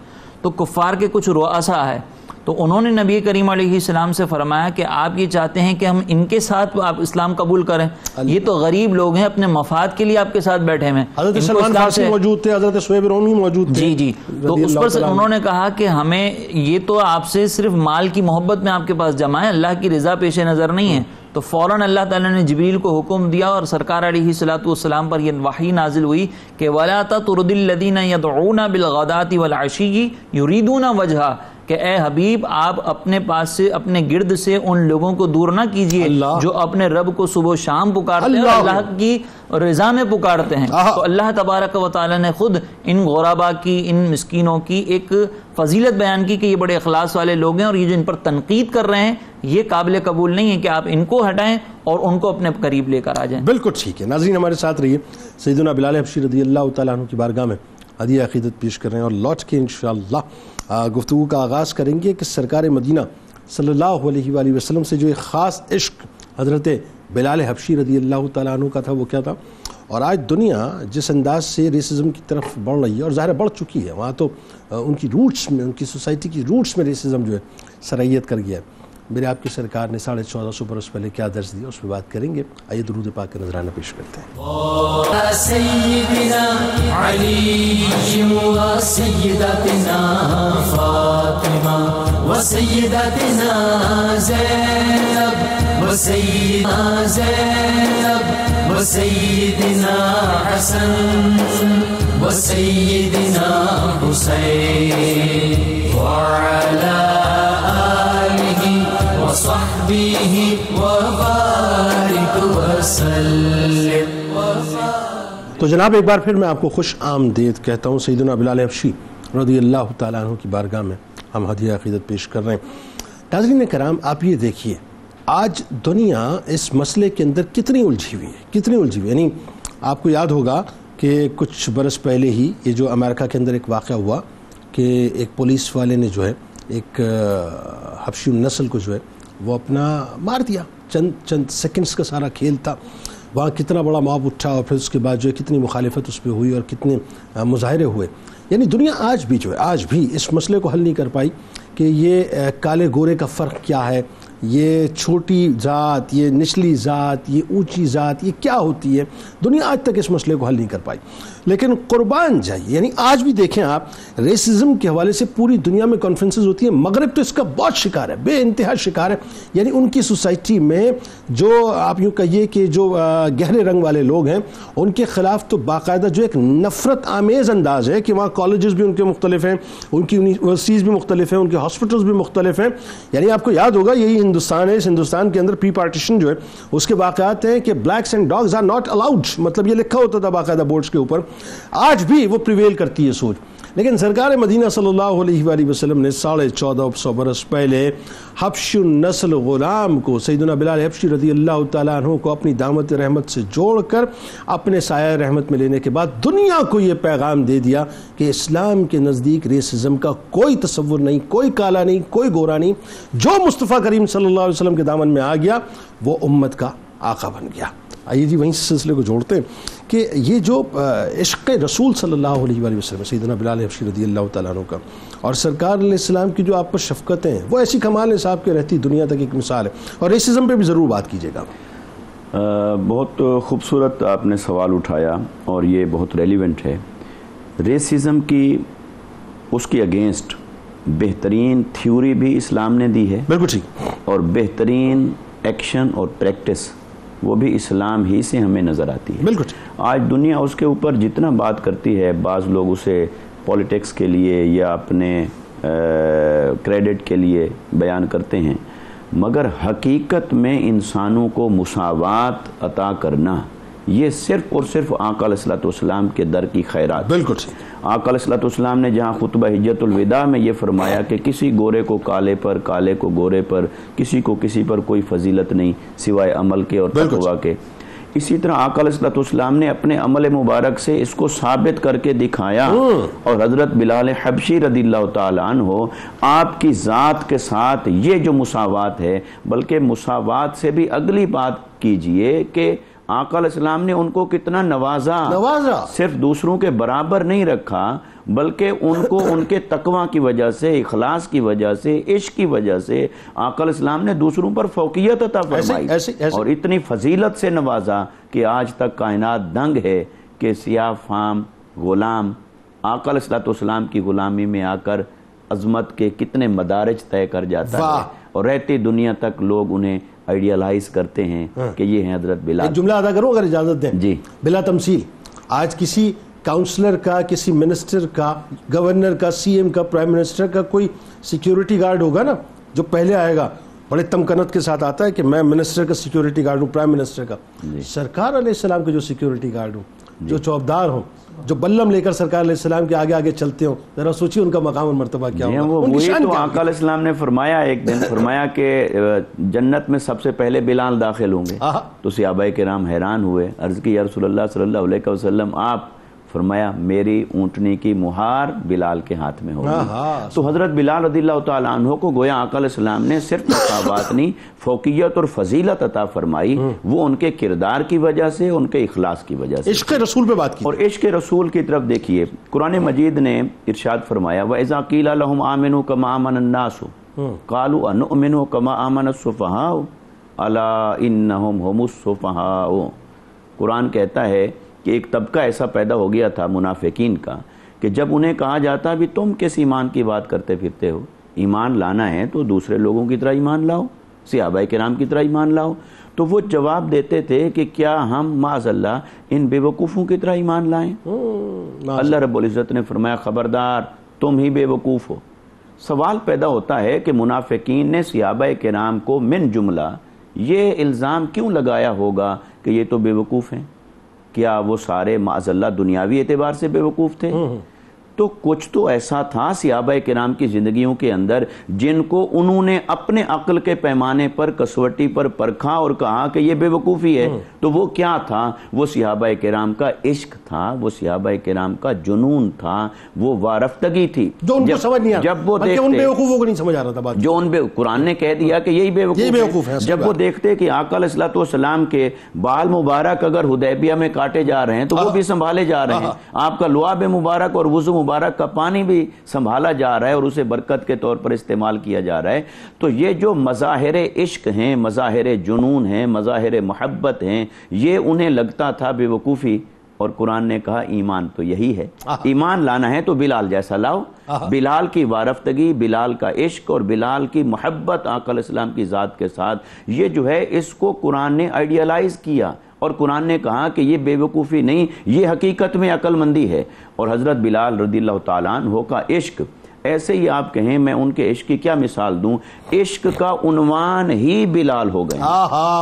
تو کفار کے کچھ رؤسا ہے تو انہوں نے نبی کریم علیہ السلام سے فرمایا کہ آپ یہ چاہتے ہیں کہ ہم ان کے ساتھ آپ اسلام قبول کریں؟ یہ تو غریب لوگ ہیں، اپنے مفاد کے لیے آپ کے ساتھ بیٹھے ہیں. حضرت سلمان فارسی موجود تھے، حضرت صہیب رومی موجود تھے. جی تو اس پر سے انہوں نے کہا کہ ہمیں یہ تو آپ سے صرف مال کی محبت میں آپ کے پاس جمع ہے، اللہ کی رضا پیش نظر نہیں ہے. تو فوراً اللہ تعالیٰ نے جبریل کو حکم دیا اور سرکار علیہ الصلوۃ والسلام پر یہ وحی نازل ہوئی کہ وَلَا تَطْرُدِ الَّذِينَ يَدْعُونَ بِالْغَدَاةِ وَالْعَشِيِّ يُرِيدُونَ وَجْهَهُ، کہ اے حبیب آپ اپنے پاس سے، اپنے گرد سے ان لوگوں کو دور نہ کیجئے جو اپنے رب کو صبح و شام پکارتے ہیں اور اللہ کی رضا میں پکارتے ہیں. تو اللہ تبارک و تعالی نے خود ان غربا کی، ان مسکینوں کی ایک فضیلت بیان کی کہ یہ بڑے اخلاص والے لوگ ہیں، اور یہ جو ان پر تنقید کر رہے ہیں یہ قابل قبول نہیں ہے کہ آپ ان کو ہٹائیں اور ان کو اپنے قریب لے کر آ جائیں. بالکل ٹھیک ہے. ناظرین ہمارے ساتھ رہیے. سیدنا بلال حبشی رضی اللہ تعالیٰ عنہ کی بارگاہ میں ہدیہ عقیدت پیش کر رہے ہیں، اور لوٹ کے انشاءاللہ گفتگو کا آغاز کریں گے کہ سرکار مدینہ صلی اللہ علیہ وآلہ وسلم سے جو ایک خاص عشق حضرت بلال حبشی رضی اللہ تعالیٰ عنہ کا تھا وہ کیا تھا، اور آج دنیا جس انداز سے ریسزم کی طرف بڑھ رہی ہے، اور ظاہر بڑھ چکی ہے، وہاں تو ان کی روٹس میں، ان کی سوسائٹی کی روٹس میں ریسزم جو ہے سرائیت کر گیا ہے. میرے آپ کی سرکار نے 1450 برس پہلے کیا درس دیا اس پہ بات کریں گے. آئیے درود پاک کا نذرانہ پیش کرتے ہیں. سیدنا علی و سیدتنا فاطمہ و سیدتنا زینب و سیدنا زینب و سیدنا حسن و سیدنا حسین وعلی وصحبه وبارك وسلم. تو جناب ایک بار پھر میں آپ کو خوش آمدید کہتا ہوں. سیدنا بلال حبشی رضی اللہ تعالیٰ عنہ کی بارگاہ میں ہم ہدیہ عقیدت پیش کر رہے ہیں. ناظرین کرام آپ یہ دیکھیے آج دنیا اس مسئلے کے اندر کتنی الجھی ہوئی ہے، کتنی الجھی ہوئی. یعنی آپ کو یاد ہوگا کہ کچھ برس پہلے ہی یہ جو امریکہ کے اندر ایک واقعہ ہوا کہ ایک پولیس والے نے جو ہے ایک حبشی النسل کو جو ہے وہ اپنا مار دیا. چند سیکنڈز کا سارا کھیل تھا. وہاں کتنا بڑا موب اٹھا اور پھر اس کے بعد جو ہے کتنی مخالفت اس پہ ہوئی اور کتنے مظاہرے ہوئے. یعنی دنیا آج بھی جو ہے آج بھی اس مسئلے کو حل نہیں کر پائی کہ یہ کالے گورے کا فرق کیا ہے، یہ چھوٹی ذات، یہ نچلی ذات، یہ اونچی ذات، یہ کیا ہوتی ہے. دنیا آج تک اس مسئلے کو حل نہیں کر پائی. لیکن قربان جائیے، یعنی آج بھی دیکھیں آپ ریسزم کے حوالے سے پوری دنیا میں کانفرنسز ہوتی ہیں. مغرب تو اس کا بہت شکار ہے، بے انتہا شکار ہے. یعنی ان کی سوسائٹی میں جو آپ یوں کہیے کہ جو گہرے رنگ والے لوگ ہیں ان کے خلاف تو باقاعدہ جو ایک نفرت آمیز انداز ہے کہ وہاں کالجز بھی ان کے مختلف ہیں، ان کی یونیورسٹیز بھی مختلف ہیں، ان کے ہاسپٹلز بھی مختلف ہیں. یعنی آپ کو یاد ہوگا یہی ہندوستان ہے، اس ہندوستان کے اندر پری پارٹیشن جو ہے اس کے واقعات ہیں کہ blacks and dogs are not allowed, مطلب یہ لکھا ہوتا تھا باقاعدہ بورڈز کے اوپر. آج بھی وہ پریویل کرتی ہے سوچ. لیکن سرکار مدینہ صلی اللہ علیہ وآلہ وسلم نے 1450 برس پہلے حبشی النسل غلام کو، سیدنا بلال حبشی رضی اللہ تعالیٰ عنہ کو اپنی دعوت رحمت سے جوڑ کر اپنے سایہ رحمت میں لینے کے بعد دنیا کو یہ پیغام دے دیا کہ اسلام کے نزدیک ریسزم کا کوئی تصور نہیں، کوئی کالا نہیں، کوئی گورا نہیں. جو مصطفیٰ کریم صلی اللہ علیہ وسلم کے دامن میں آ گیا وہ امت کا آقا بن گیا. آئیے جی وہیں سلسلے کو جوڑتے ہیں کہ یہ جو عشق رسول صلی اللہ علیہ وآلہ وسلم سیدنا بلال حبشی رضی اللہ تعالیٰ عنہ کا اور سرکار علیہ السلام کی جو آپ پر شفقتیں ہیں وہ ایسی کمال نصاب کے رہتی دنیا تک ایک مثال ہے. اور ریسزم پہ بھی ضرور بات کیجیے گا. بہت خوبصورت آپ نے سوال اٹھایا اور یہ بہت ریلیونٹ ہے. ریسزم کی اس کی اگینسٹ بہترین تھیوری بھی اسلام نے دی ہے، بالکل ٹھیک، اور بہترین ایکشن اور پریکٹس وہ بھی اسلام ہی سے ہمیں نظر آتی ہے. بالکل. آج دنیا اس کے اوپر جتنا بات کرتی ہے، بعض لوگ اسے پولیٹکس کے لیے یا اپنے کریڈٹ کے لیے بیان کرتے ہیں، مگر حقیقت میں انسانوں کو مساوات عطا کرنا یہ صرف اور صرف آقا علیہ الصلوۃ والسلام کے در کی خیرات. بالکل. آقا علیہ الصلوۃ والسلام نے جہاں خطبہ حجۃ الوداع میں یہ فرمایا کہ کسی گورے کو کالے پر، کالے کو گورے پر، کسی کو کسی پر کوئی فضیلت نہیں سوائے عمل کے اور تقویٰ کے، اسی طرح آقا علیہ الصلوۃ والسلام نے اپنے عمل مبارک سے اس کو ثابت کر کے دکھایا. اور حضرت بلال حبشی رضی اللہ تعالیٰ عنہ آپ کی ذات کے ساتھ یہ جو مساوات ہے، بلکہ مساوات سے بھی اگلی بات کیجئے کہ آقا علیہ السلام نے ان کو کتنا نوازا. صرف دوسروں کے برابر نہیں رکھا، بلکہ ان کو ان کے تقوی کی وجہ سے، اخلاص کی وجہ سے، عشق کی وجہ سے آقا علیہ السلام نے دوسروں پر فوقیت عطا فرمائی اور اتنی فضیلت سے نوازا کہ آج تک کائنات دنگ ہے کہ سیاہ فام غلام آقا علیہ السلام کی غلامی میں آ کر عظمت کے کتنے مدارج طے کر جاتا ہے اور رہتی دنیا تک لوگ انہیں آئیڈیالائز کرتے ہیں کہ یہ ہیں حضرت بلال. ایک جملہ ادا کروں اگر اجازت دیں؟ جی. بلا تمثیل آج کسی کاؤنسلر کا، کسی منسٹر کا، گورنر کا، سی ایم کا، پرائم منسٹر کا کوئی سیکیورٹی گارڈ ہوگا نا جو پہلے آئے گا، بڑے تمکنت کے ساتھ آتا ہے کہ میں منسٹر کا سیکیورٹی گارڈ ہوں، پرائم منسٹر کا. سرکار علیہ السلام کے جو سیکیورٹی گارڈ ہوں، جو چوبدار ہوں، جو بلم لے کر سرکار علیہ السلام کے آگے آگے چلتے ہوں، ذرا سوچیے ان کا مقام اور مرتبہ کیا ہوگا. وہی تو آقا علیہ السلام نے فرمایا ایک دن، فرمایا کہ جنت میں سب سے پہلے بلال داخل ہوں گے. تو صحابہ کرام حیران ہوئے، عرض کی یا رسول اللہ صلی اللہ علیہ وسلم آپ؟ فرمایا میری اونٹنی کی مہار بلال کے ہاتھ میں ہوگی. تو حضرت بلال رضی اللہ تعالیٰ عنہ کو گویا آقا علیہ السلام نے صرف مقامات نہیں، فوقیت اور فضیلت عطا فرمائی، وہ ان کے کردار کی وجہ سے، ان کے اخلاص کی وجہ سے. عشق رسول پہ بات کی اور عشق رسول کی طرف دیکھیے، قرآن مجید نے ارشاد فرمایا وَإِذَا قِيلَ لَهُمْ آمِنُوا كَمَا آمَنَ النَّاسُ قَالُوا أَنُؤْمِنُ كَمَا آمَنَ السُّفَهَاءُ أَلَا إِنَّهُمْ هُمُ السُّفَهَاءُ. قرآن کہتا ہے کہ ایک طبقہ ایسا پیدا ہو گیا تھا منافقین کا کہ جب انہیں کہا جاتا بھی تم کس ایمان کی بات کرتے پھرتے ہو، ایمان لانا ہے تو دوسرے لوگوں کی طرح ایمان لاؤ، صحابہ کرام کی طرح ایمان لاؤ، تو وہ جواب دیتے تھے کہ کیا ہم معاذ اللہ ان بے وقوفوں کی طرح ایمان لائیں؟ اللہ رب العزت نے فرمایا خبردار تم ہی بے وقوف ہو. سوال پیدا ہوتا ہے کہ منافقین نے صحابہ کرام کو من جملہ یہ الزام کیوں لگایا ہوگا کہ یہ تو بے وقوف ہیں؟ کیا وہ سارے معاذ اللہ دنیاوی اعتبار سے بے وقوف تھے؟ تو کچھ تو ایسا تھا صحابہ کرام کی زندگیوں کے اندر جن کو انہوں نے اپنے عقل کے پیمانے پر، کسوٹی پر پرکھا اور کہا کہ یہ بے وقوفی ہے. تو وہ کیا تھا؟ وہ صحابہ کرام کا عشق تھا، وہ صحابہ کرام کا جنون تھا، وہ وارفتگی تھی جو ان کو سمجھ نہیں آتا. جب وہ دیکھتے ان بے وقوفوں کو نہیں سمجھ آ رہا تھا بات جو ان قرآن نے کہہ دیا کہ یہی بے وقوف ہے. جب وہ دیکھتے کہ آقا علیہ السلام کے بال مبارک اگر حدیبیہ میں کاٹے جا رہے ہیں تو وہ بھی سنبھالے جا رہے ہیں، آپ کا لعاب مبارک اور وضو مبارک کا پانی بھی سنبھالا جا رہا ہے اور اسے برکت کے طور پر استعمال کیا جا رہا ہے. تو یہ جو مظاہر عشق ہیں، مظاہر جنون ہیں، مظاہر محبت ہیں، یہ انہیں لگتا تھا بے وقوفی. اور قرآن نے کہا ایمان تو یہی ہے، ایمان لانا ہے تو بلال جیسا لاؤ. بلال کی وارفتگی، بلال کا عشق اور بلال کی محبت آقا علیہ السلام کی ذات کے ساتھ، یہ جو ہے اس کو قرآن نے آئیڈیالائز کیا اور قرآن نے کہا کہ یہ بے وقوفی نہیں، یہ حقیقت میں عقل مندی ہے. اور حضرت بلال رضی اللہ تعالیٰ عنہ کا عشق، ایسے ہی آپ کہیں میں ان کے عشق کی کیا مثال دوں، عشق کا عنوان ہی بلال ہو گئے.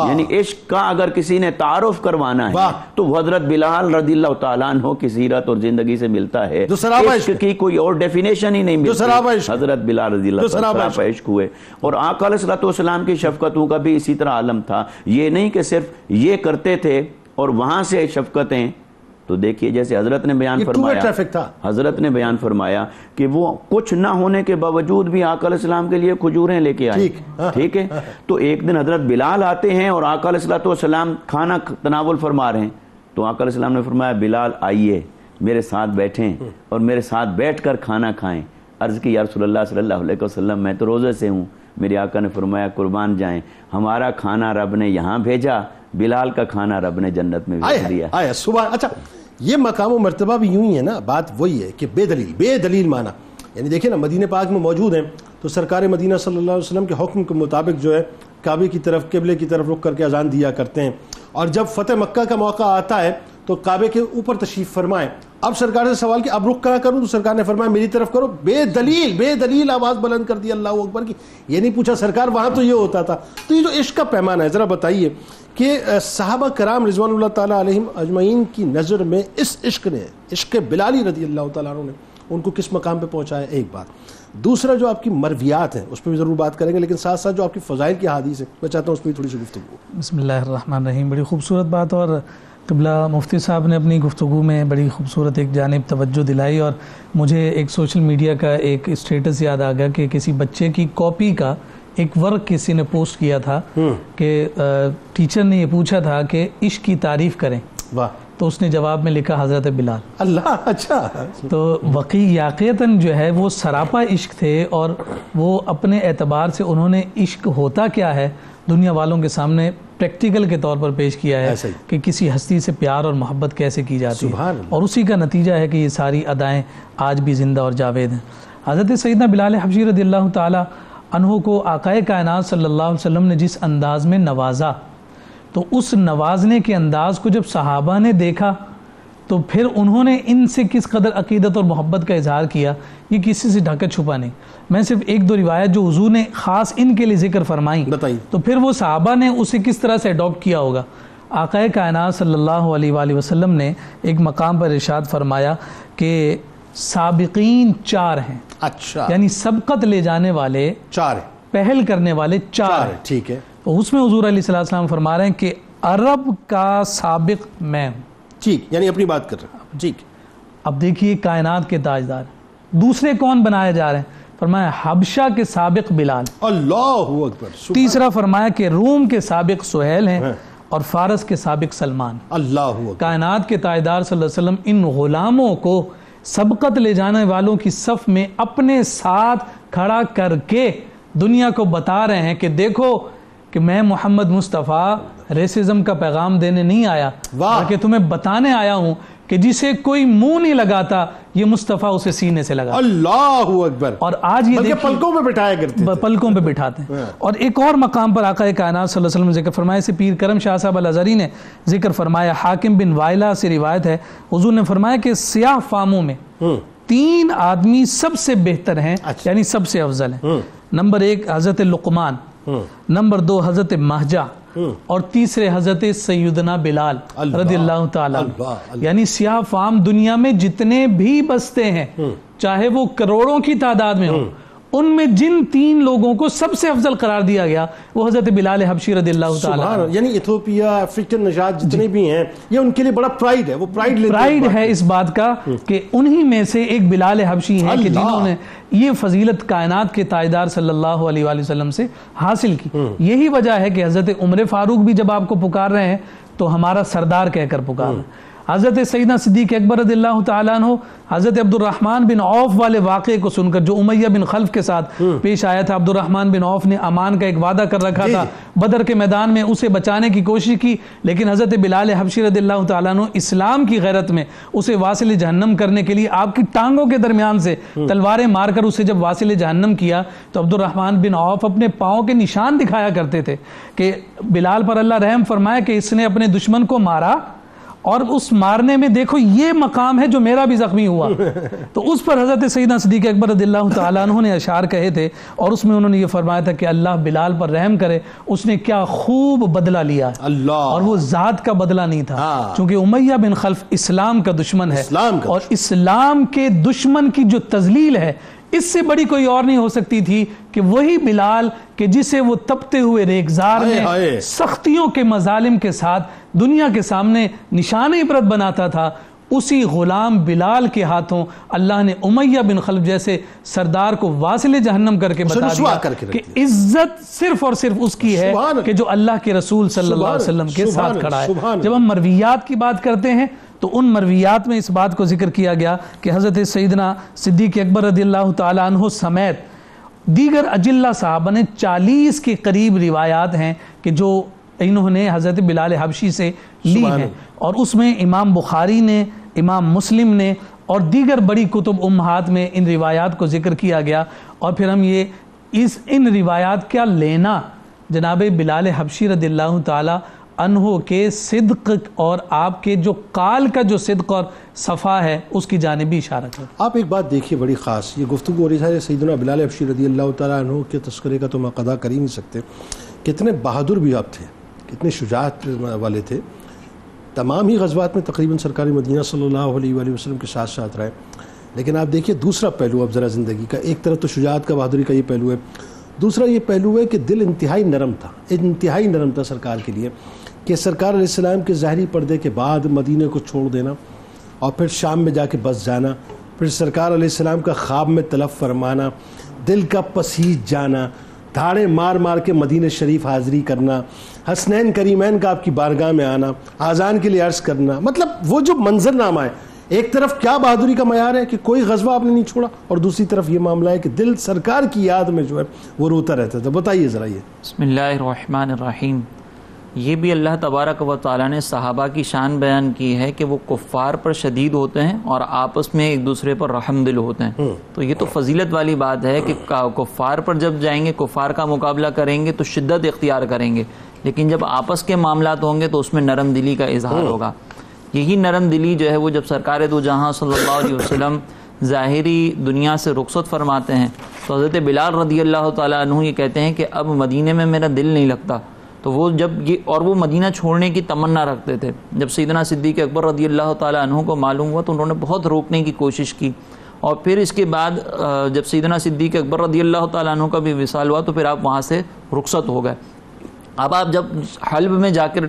یعنی عشق کا اگر کسی نے تعارف کروانا ہے تو وہ حضرت بلال رضی اللہ تعالیٰ عنہ کی سیرت اور زندگی سے ملتا ہے. عشق کی کوئی اور ڈیفینیشن ہی نہیں ملتی. حضرت بلال رضی اللہ تعالیٰ عنہ عشق ہوئے. اور آقا علیہ السلام کی شفقتوں کا بھی اسی طرح عالم تھا. یہ نہیں کہ صرف یہ کرتے تھے اور وہاں سے شفقتیں. تو دیکھیے جیسے حضرت نے بیان فرمایا کہ وہ کچھ نہ ہونے کے باوجود بھی آقا علیہ السلام کے لیے کھجوریں لے کے آئے. ٹھیک ہے. تو ایک دن حضرت بلال آتے ہیں اور آقا علیہ السلام کھانا تناول فرما رہے ہیں. تو آقا علیہ السلام نے فرمایا بلال آئیے میرے ساتھ بیٹھیں اور میرے ساتھ بیٹھ کر کھانا کھائیں. عرض کی یا رسول اللہ صلی اللہ علیہ وسلم میں تو روزے سے ہوں. میرے آقا نے فرمایا قربان جائیں، ہمارا کھانا رب نے یہاں بھیجا، بلال کا کھانا رب نے جنت میں بھیج دیا. اچھا یہ مقام و مرتبہ بھی یوں ہی ہے نا. بات وہی ہے کہ بے دلیل مانا. یعنی دیکھیں نا مدینہ پاک میں موجود ہیں تو سرکار مدینہ صلی اللہ علیہ وسلم کے حکم کے مطابق جو ہے کعبے کی طرف، قبلے کی طرف رخ کر کے اذان دیا کرتے ہیں. اور جب فتح مکہ کا موقع آتا ہے تو کعبے کے اوپر تشریف فرمائیں. اب سرکار سے سوال کہ اب رخ کہاں کروں؟ تو سرکار نے فرمایا میری طرف کرو. بے دلیل آواز بلند کر دی اللہ اکبر کی. یہ نہیں پوچھا سرکار وہاں تو یہ ہوتا تھا. تو یہ جو عشق کا پیمانہ ہے، ذرا بتائیے کہ صحابہ کرام رضوان اللہ تعالیٰ علیہم اجمعین کی نظر میں اس عشق نے، عشق بلالی رضی اللہ تعالیٰ عنہ نے ان کو کس مقام پہ پہنچایا؟ ایک بات. دوسرا جو آپ کی مرویات ہیں اس پہ بھی ضرور بات کریں گے، لیکن ساتھ ساتھ جو آپ کی فضائل کی حدیث ہے میں چاہتا ہوں اس پہ تھوڑی سی گفتگو. بسم اللہ الرحمن الرحیم. بڑی خوبصورت بات. اور قبلہ مفتی صاحب نے اپنی گفتگو میں بڑی خوبصورت ایک جانب توجہ دلائی. اور مجھے ایک سوشل میڈیا کا ایک اسٹیٹس یاد آ گیا کہ کسی بچے کی کاپی کا ایک ورک کسی نے پوسٹ کیا تھا کہ ٹیچر نے یہ پوچھا تھا کہ عشق کی تعریف کریں. تو اس نے جواب میں لکھا حضرت بلال. اللہ. اچھا. تو وقی یاقیتاً جو ہے وہ سراپا عشق تھے، اور وہ اپنے اعتبار سے انہوں نے عشق ہوتا کیا ہے دنیا والوں کے سامنے پریکٹیکل کے طور پر پیش کیا ہے کہ کسی ہستی سے پیار اور محبت کیسے کی جاتی ہے، اور اسی کا نتیجہ ہے کہ یہ ساری ادائیں آج بھی زندہ اور جاوید ہیں. حضرت سیدنا بلال حبشی رضی اللہ تعالی عنہ کو آقائے کائنات صلی اللہ علیہ وسلم نے جس انداز میں نوازا، تو اس نوازنے کے انداز کو جب صحابہ نے دیکھا تو پھر انہوں نے ان سے کس قدر عقیدت اور محبت کا اظہار کیا، یہ کسی سے ڈھکا چھپا نہیں. میں صرف ایک دو روایت جو حضور نے خاص ان کے لیے ذکر فرمائیں تو پھر وہ صحابہ نے اسے کس طرح سے اڈاپٹ کیا ہوگا. آقائے کائنات صلی اللہ علیہ وآلہ وسلم نے ایک مقام پر ارشاد فرمایا کہ سابقین 4 ہیں. اچھا. یعنی سبقت لے جانے والے 4، پہل کرنے والے 4 ہیں. ٹھیک ہے. تو اس میں حضور علیہ السلام فرما رہے ہیں کہ عرب کا سابق میں ہوں. ٹھیک، یعنی اپنی بات کر رہے ہیں. ٹھیک. اب دیکھیے کائنات کے تاجدار دوسرے کون بنائے جا رہے ہیں؟ فرمایا حبشہ کے سابق بلال. اللہ اکبر. تیسرا فرمایا کہ روم کے سابق سہیل ہیں، اور فارس کے سابق سلمان. اللہ اکبر. کائنات کے تاجدار صلی اللہ علیہ وسلم ان غلاموں کو سبقت لے جانے والوں کی صف میں اپنے ساتھ کھڑا کر کے دنیا کو بتا رہے ہیں کہ دیکھو کہ میں محمد مصطفیٰ ریسزم کا پیغام دینے نہیں آیا، بلکہ تمہیں بتانے آیا ہوں کہ جسے کوئی منہ نہیں لگاتا یہ مصطفیٰ اسے سینے سے لگا. اللہ اکبر. اور آج یہ دیکھیں پلکوں پہ بٹھایا کرتے ہیں، پلکوں پہ بٹھاتے ہیں. اور ایک اور مقام پر آقا کائنات صلی اللہ علیہ وسلم نے ذکر فرمایا، سے پیر کرم شاہ صاحب الازہری نے ذکر فرمایا، حاکم بن وائلہ سے روایت ہے، حضور نے فرمایا کہ سیاہ فاموں میں 3 آدمی سب سے بہتر ہیں، یعنی سب سے افضل ہیں. نمبر 1 حضرت لقمان، نمبر 2 حضرت مہجہ، اور تیسرے حضرت سیدنا بلال رضی اللہ تعالیٰ. یعنی سیاہ فام دنیا میں جتنے بھی بستے ہیں، چاہے وہ کروڑوں کی تعداد میں ہوں، ان میں جن 3 لوگوں کو سب سے افضل قرار دیا گیا وہ حضرت بلال حبشی رضی اللہ تعالیٰ. یعنی ایتھوپیا، افریقن نژاد جتنے بھی ہیں، یہ ان کے لیے بڑا پرائیڈ ہے. وہ پرائیڈ ہے اس بات کا کہ انہی میں سے ایک بلال حبشی ہیں کہ جنہوں نے یہ فضیلت کائنات کے تاجدار صلی اللہ علیہ وآلہ وسلم سے حاصل کی. یہی وجہ ہے کہ حضرت عمر فاروق بھی جب آپ کو پکار رہے ہیں تو ہمارا سردار کہہ کر پکار رہے ہیں. حضرت سیدنا صدیق اکبر رضی اللہ تعالیٰ عنہ حضرت عبد الرحمن بن عوف والے واقعے کو سن کر، جو امیہ بن خلف کے ساتھ پیش آیا تھا، عبد الرحمن بن عوف نے امان کا ایک وعدہ کر رکھا تھا، بدر کے میدان میں اسے بچانے کی کوشش کی، لیکن حضرت بلال حبشی رضی اللہ تعالیٰ عنہ اسلام کی غیرت میں اسے واصل جہنم کرنے کے لیے آپ کی ٹانگوں کے درمیان سے تلواریں مار کر اسے جب واصل جہنم کیا تو عبد الرحمن بن عوف اپنے پاؤں کے نشان دکھایا کرتے تھے کہ بلال پر اللہ رحم فرمائے کہ اس نے اپنے دشمن کو مارا، اور اس مارنے میں دیکھو یہ مقام ہے جو میرا بھی زخمی ہوا. تو اس پر حضرت سیدنا صدیق اکبر رضی اللہ تعالیٰ عنہ نے اشعار کہے تھے، اور اس میں انہوں نے یہ فرمایا تھا کہ اللہ بلال پر رحم کرے، اس نے کیا خوب بدلہ لیا. اور وہ ذات کا بدلہ نہیں تھا، چونکہ امیہ بن خلف اسلام کا دشمن ہے، اور اسلام کے دشمن کی جو تذلیل ہے اس سے بڑی کوئی اور نہیں ہو سکتی تھی کہ وہی بلال کہ جسے وہ تپتے ہوئے ریگزار میں سختیوں کے مظالم کے ساتھ دنیا کے سامنے نشان عبرت بناتا تھا، اسی غلام بلال کے ہاتھوں اللہ نے امیہ بن خلف جیسے سردار کو واصل جہنم کر کے بتا دیا کہ عزت صرف اور صرف اس کی ہے کہ جو اللہ کے رسول صلی اللہ علیہ وسلم کے ساتھ کھڑا ہے. جب ہم مرویات کی بات کرتے ہیں تو ان مرویات میں اس بات کو ذکر کیا گیا کہ حضرت سیدنا صدیق اکبر رضی اللہ تعالیٰ عنہ سمیت دیگر اجلہ صحابہ نے 40 کے قریب روایات ہیں کہ جو انہوں نے حضرت بلال حبشی سے لی ہیں، اور اس میں امام بخاری نے، امام مسلم نے اور دیگر بڑی کتب امہات میں ان روایات کو ذکر کیا گیا. اور پھر ہم یہ ان روایات کیا لینا جناب بلال حبشی رضی اللہ تعالیٰ عنہ کے صدق اور آپ کے جو قال کا جو صدق اور صفا ہے اس کی جانب بھی اشارہ کریں. آپ ایک بات دیکھیے بڑی خاص، یہ گفتگو ہو رہی ہے سیدنا بلال حبشی رضی اللہ تعالیٰ عنہ کے تذکرے کا تو میں قضا کر ہی نہیں سکتے. کتنے بہادر بھی آپ تھے، کتنے شجاعت والے تھے. تمام ہی غزوات میں تقریباً سرکار مدینہ صلی اللہ علیہ وآلہ وسلم کے ساتھ ساتھ رہے. لیکن آپ دیکھیے دوسرا پہلو اب ذرا زندگی کا، ایک طرف تو شجاعت کا، بہادری کا یہ پہلو ہے، دوسرا یہ پہلو ہے کہ دل انتہائی نرم تھا، انتہائی نرم تھا سرکار کے لیے، کہ سرکار علیہ السلام کے ظاہری پردے کے بعد مدینہ کو چھوڑ دینا اور پھر شام میں جا کے بس جانا، پھر سرکار علیہ السلام کا خواب میں طلب فرمانا، دل کا پسیج جانا، دھاڑے مار مار کے مدینہ شریف حاضری کرنا، حسنین کریمین کا آپ کی بارگاہ میں آنا، آذان کے لیے عرض کرنا، مطلب وہ جو منظر نامہ ہے، ایک طرف کیا بہادری کا معیار ہے کہ کوئی غزوہ آپ نے نہیں چھوڑا، اور دوسری طرف یہ معاملہ ہے کہ دل سرکار کی یاد میں جو ہے وہ روتا رہتا تھا. بتائیے ذرا یہ. بسم اللہ الرحمن الرحیم. یہ بھی اللہ تبارک و تعالیٰ نے صحابہ کی شان بیان کی ہے کہ وہ کفار پر شدید ہوتے ہیں اور آپس میں ایک دوسرے پر رحم دل ہوتے ہیں. تو یہ تو فضیلت والی بات ہے کہ کفار پر جب جائیں گے، کفار کا مقابلہ کریں گے تو شدت اختیار کریں گے، لیکن جب آپس کے معاملات ہوں گے تو اس میں نرم دلی کا اظہار ہوگا. یہی نرم دلی جو ہے وہ جب سرکار دو جہاں صلی اللہ علیہ وسلم ظاہری دنیا سے رخصت فرماتے ہیں تو حضرت بلال رضی اللہ تعالیٰ عنہ یہ کہتے ہیں کہ اب مدینے میں میرا دل نہیں لگتا. تو وہ جب اور وہ مدینہ چھوڑنے کی تمنا رکھتے تھے. جب سیدنا صدیق اکبر رضی اللہ تعالیٰ عنہ کو معلوم ہوا تو انہوں نے بہت روکنے کی کوشش کی، اور پھر اس کے بعد جب سیدنا صدیق اکبر رضی اللہ تعالیٰ عنہ کا بھی وصال ہوا تو پھر آپ وہاں سے رخصت ہو گئے. اب آپ جب حلب میں جا کر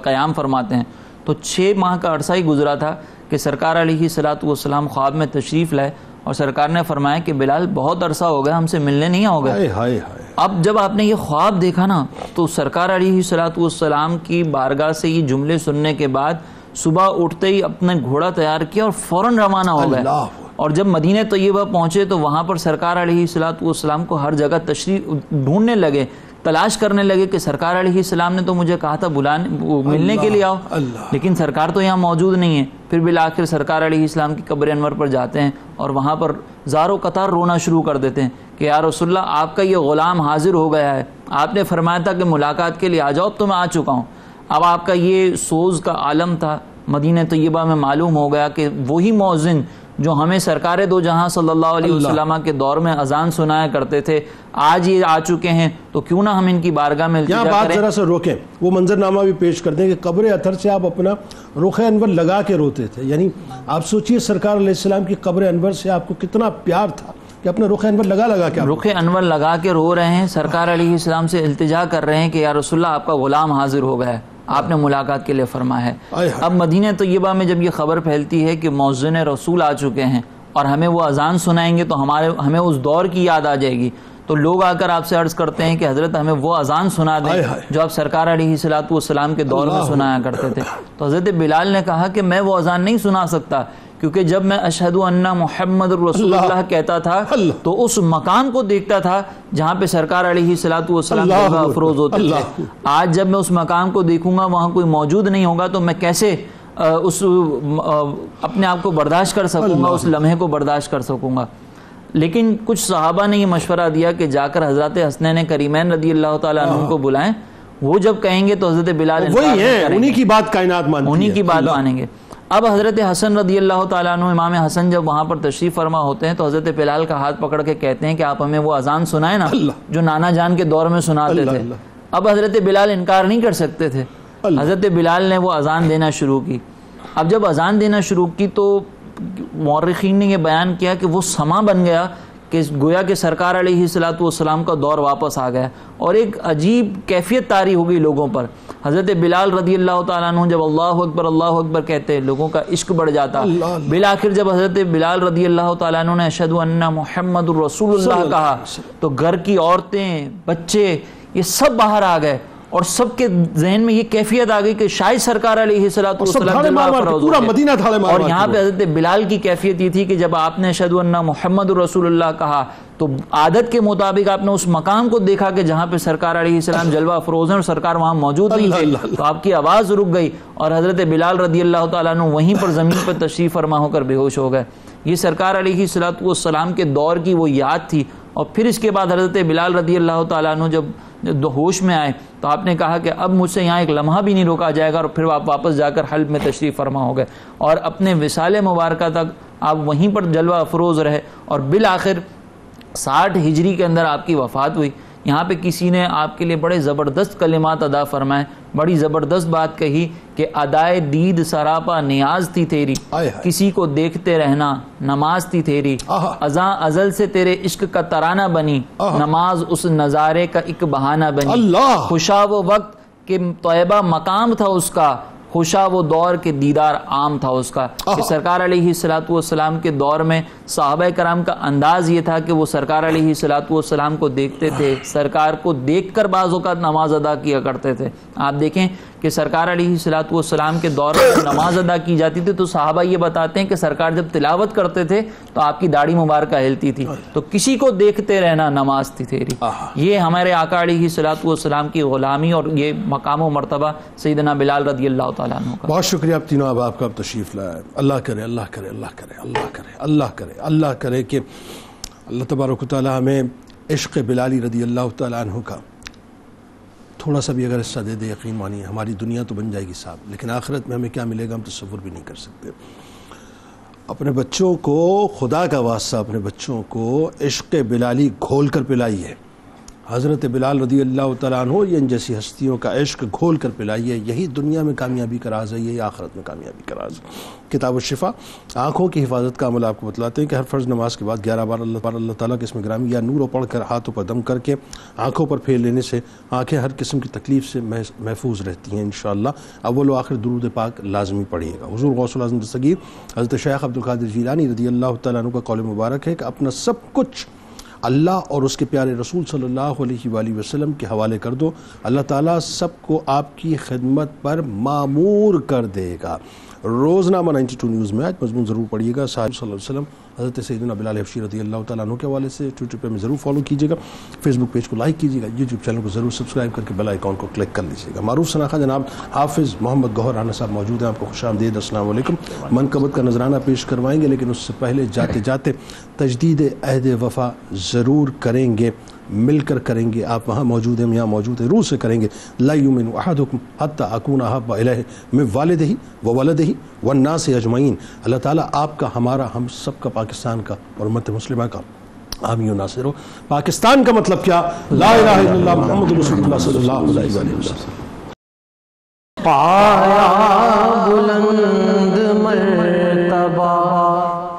قیام فرماتے ہیں تو 6 ماہ کا عرصہ ہی گزرا تھا کہ سرکار علیہ الصلوۃ والسلام خواب میں تشریف لائے اور سرکار نے فرمایا کہ بلال بہت عرصہ ہو گیا ہم سے ملنے نہیں آؤ گے. اب جب آپ نے یہ خواب دیکھا نا تو سرکار علیہ الصلوۃ والسلام کی بارگاہ سے یہ جملے سننے کے بعد صبح اٹھتے ہی اپنا گھوڑا تیار کیا اور فوراً روانہ ہو گئے. اور جب مدینہ طیبہ پہنچے تو وہاں پر سرکار علیہ الصلوۃ والسلام کو ہر جگہ تشریف ڈھونڈنے لگے، تلاش کرنے لگے کہ سرکار علیہ السلام نے تو مجھے کہا تھا ملنے کے لیے آؤ، لیکن سرکار تو یہاں موجود نہیں ہے. پھر بالآخر سرکار علیہ السلام کی قبر انور پر جاتے ہیں اور وہاں پر زارو قطار رونا شروع کر دیتے ہیں کہ یا رسول اللہ آپ کا یہ غلام حاضر ہو گیا ہے، آپ نے فرمایا تھا کہ ملاقات کے لیے آ جاؤ، اب تو میں آ چکا ہوں. اب آپ کا یہ سوز کا عالم تھا مدینہ طیبہ میں معلوم ہو گیا کہ وہی مؤذن جو ہمیں سرکار دو جہاں صلی اللہ علیہ وسلم کے دور میں اذان سنایا کرتے تھے آج یہ آ چکے ہیں، تو کیوں نہ ہم ان کی بارگاہ میں التجا کریں. یہاں بات ذرا سے روکیں، وہ منظر نامہ بھی پیش کر دیں کہ قبر اطہر سے آپ اپنا رخ انور لگا کے روتے تھے. یعنی آپ سوچئے سرکار علیہ السلام کی قبر انور سے آپ کو کتنا پیار تھا کہ اپنا رخ انور لگا کے رخ انور لگا کے رو رہے ہیں، سرکار علیہ السلام سے التجا کر رہے ہیں کہ یا رسول اللہ آپ کا غلام حاضر ہو گیا ہے، آپ نے ملاقات کے لیے فرمایا ہے. اب مدینہ طیبہ میں جب یہ خبر پھیلتی ہے کہ مؤذن رسول آ چکے ہیں اور ہمیں وہ اذان سنائیں گے تو ہمیں اس دور کی یاد آ جائے گی، تو لوگ آ کر آپ سے عرض کرتے ہیں کہ حضرت ہمیں وہ اذان سنا دیں جو آپ سرکار علیہ الصلوۃ والسلام کے دور میں سنایا کرتے تھے. تو حضرت بلال نے کہا کہ میں وہ اذان نہیں سنا سکتا، کیونکہ جب میں اشہد ان محمد رسول اللہ کہتا تھا تو اس مقام کو دیکھتا تھا جہاں پہ سرکار علیہ الصلوۃ والسلام جلوہ افروز ہوتے تھے. آج جب میں اس مقام کو دیکھوں گا وہاں کوئی موجود نہیں ہوگا تو میں کیسے اس اپنے آپ کو برداشت کر سکوں گا، اس لمحے کو برداشت کر سکوں گا. لیکن کچھ صحابہ نے یہ مشورہ دیا کہ جا کر حضرت حسنین کریمین رضی اللہ تعالیٰ عنہ کو بلائیں، وہ جب کہیں گے تو حضرت بلال وہی ہیں، انہی کی بات کائنات مانتی ہے، انہی کی بات مانیں گے. اب حضرت حسن رضی اللہ تعالیٰ عنہ، امام حسن جب وہاں پر تشریف فرما ہوتے ہیں تو حضرت بلال کا ہاتھ پکڑ کے کہتے ہیں کہ آپ ہمیں وہ اذان سنائیں نا جو نانا جان کے دور میں سناتے تھے. اب حضرت بلال انکار نہیں کر سکتے تھے، حضرت بلال نے وہ اذان دینا شروع کی. اب جب اذان دینا شروع کی تو مورخین نے یہ بیان کیا کہ وہ سما بن گیا کہ گویا کہ سرکار علیہ الصلوۃ والسلام کا دور واپس آ گیا، اور ایک عجیب کیفیت طاری ہو گئی لوگوں پر. حضرت بلال رضی اللہ تعالیٰ عنہ جب اللہ اکبر کہتے لوگوں کا عشق بڑھ جاتا. بالآخر جب حضرت بلال رضی اللہ تعالیٰ عنہ نے اشہد ان محمد رسول اللہ کہا تو گھر کی عورتیں، بچے، یہ سب باہر آ گئے اور سب کے ذہن میں یہ کیفیت آ گئی کہ شاید سرکار علیہ الصلوۃ والسلام پورا مدینہ تھاڑے مار. اور یہاں پہ حضرت بلال کی کیفیت یہ تھی کہ جب آپ نے اشہد ان محمد رسول اللہ کہا تو عادت کے مطابق آپ نے اس مقام کو دیکھا کہ جہاں پہ سرکار علیہ السلام جلوہ افروز ہیں اور سرکار وہاں موجود نہیں تھے، تو آپ کی آواز رک گئی اور حضرت بلال رضی اللہ تعالیٰ عنہ وہیں پر زمین پر تشریف فرما ہو کر بے ہوش ہو گئے. یہ سرکار علیہ الصلوۃ والسلام کے دور کی وہ یاد تھی. اور پھر اس کے بعد حضرت بلال رضی اللہ تعالیٰ عنہ جب ہوش میں آئے تو آپ نے کہا کہ اب مجھ سے یہاں ایک لمحہ بھی نہیں روکا جائے گا، اور پھر آپ واپس جا کر حلب میں تشریف فرما ہو گئے اور اپنے وصال مبارکہ تک آپ وہیں پر جلوہ افروز رہے. اور بالآخر 60 ہجری کے اندر آپ کی وفات ہوئی. یہاں پہ کسی نے آپ کے لیے بڑے زبردست کلمات ادا فرمائے، بڑی زبردست بات کہی کہ ادائے دید سراپا نیاز تھی تیری، کسی کو دیکھتے رہنا نماز تھی تیری، ازاں ازل سے تیرے عشق کا ترانہ بنی، نماز اس نظارے کا ایک بہانہ بنی. خوشا وہ وقت کہ طیبہ مقام تھا اس کا، خوشا وہ دور کے دیدار عام تھا اس کا کہ سرکار علیہ الصلوۃ والسلام کے دور میں صحابہ کرام کا انداز یہ تھا کہ وہ سرکار علیہ الصلوۃ والسلام کو دیکھتے تھے، سرکار کو دیکھ کر بعض اوقات نماز ادا کیا کرتے تھے۔ آپ دیکھیں کہ سرکار علیہ الصلوۃ والسلام کے دور میں نماز ادا کی جاتی تھی تو صحابہ یہ بتاتے ہیں کہ سرکار جب تلاوت کرتے تھے تو آپ کی داڑھی مبارکہ ہلتی تھی، تو کسی کو دیکھتے رہنا نماز تھی تیری۔ یہ ہمارے آقا علیہ الصلوۃ والسلام کی غلامی اور یہ مقام و مرتبہ سیدنا بلال رضی اللہ تعالیٰ عنہ کا۔ بہت شکریہ آپ تینوں احباب کا تشریف لائے۔ اللہ کرے اللہ کرے اللہ کرے اللہ کرے اللہ کرے اللہ کرے کہ اللہ تبارک و تعالیٰ ہمیں عشق بلالی رضی اللہ تعالیٰ عنہ کا تھوڑا سا بھی اگر حصہ دے دے، یقین مانیے ہماری دنیا تو بن جائے گی صاحب، لیکن آخرت میں ہمیں کیا ملے گا ہم تصور بھی نہیں کر سکتے۔ اپنے بچوں کو، خدا کا واسطہ اپنے بچوں کو عشق بلالی گھول کر پلائیے۔ حضرت بلال رضی اللہ تعالیٰ عنہ یہ ان جیسی ہستیوں کا عشق گھول کر پلائیے، یہی دنیا میں کامیابی کا راز ہے، یہی آخرت میں کامیابی کا راز ہے۔ کتاب الشفا آنکھوں کی حفاظت کا عمل آپ کو بتلاتے ہیں کہ ہر فرض نماز کے بعد 11 بار اللہ تعالیٰ کے اسم گرامی یا نور پڑھ کر ہاتھوں پر دم کر کے آنکھوں پر پھیر لینے سے آنکھیں ہر قسم کی تکلیف سے محفوظ رہتی ہیں انشاءاللہ۔ اول و آخر درود پاک لازمی پڑھیے گا۔ حضور غوث الاعظم دستگیر حضرت شیخ عبد القادر جیلانی رضی اللہ تعالیٰ عنہ کا قول مبارک ہے کہ اپنا سب کچھ اللہ اور اس کے پیارے رسول صلی اللہ علیہ وآلہ وسلم کے حوالے کر دو، اللہ تعالیٰ سب کو آپ کی خدمت پر مامور کر دے گا۔ روزنامہ 92 نیوز میں آج مضمون ضرور پڑھیے گا۔ صلی اللہ علیہ وسلم حضرت سیدنا بلال حبشی رضی اللہ تعالیٰ عنہ کے حوالے سے ٹویٹر پہ ہمیں ضرور فالو کیجیے گا، فیس بک پیج کو لائک کیجیے گا، یوٹیوب چینل کو ضرور سبسکرائب کر کے بیل آئیکن کو کلک کر لیجیے گا۔ معروف شناختہ جناب حافظ محمد گوہر رانا صاحب موجود ہیں، آپ کو خوش آمدید، السلام علیکم۔ منقبت کا نذرانہ پیش کروائیں گے، لیکن اس سے پہلے جاتے جاتے تجدید عہد وفا ضرور کریں گے، مل کر کریں گے۔ آپ وہاں موجود ہیں، یہاں موجود ہیں، روح سے کریں گے۔ لا یؤمن احدکم حتی اکون احب الیہ من والدہ وولدہ والناس اجمعین۔ اللہ تعالیٰ آپ کا، ہمارا، ہم سب کا، پاکستان کا اور امت مسلمہ کا حامی و ناصر ہو۔ پاکستان کا مطلب کیا؟ لا الہ الا اللہ محمد رسول اللہ صلی اللہ علیہ وسلم۔ پایا بلند مرتبہ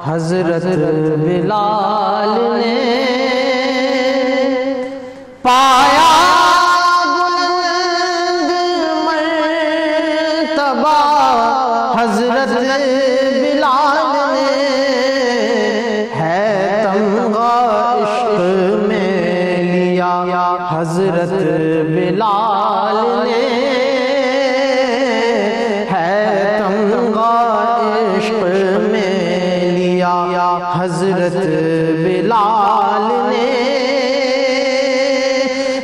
حضرت بلال نے، پایا بلند مرتبہ حضرت بلال نے، ہے تمغہ عشق میں لیا حضرت بلال نے، ہے تمغہ عشق میں لیا حضرت بلال نے،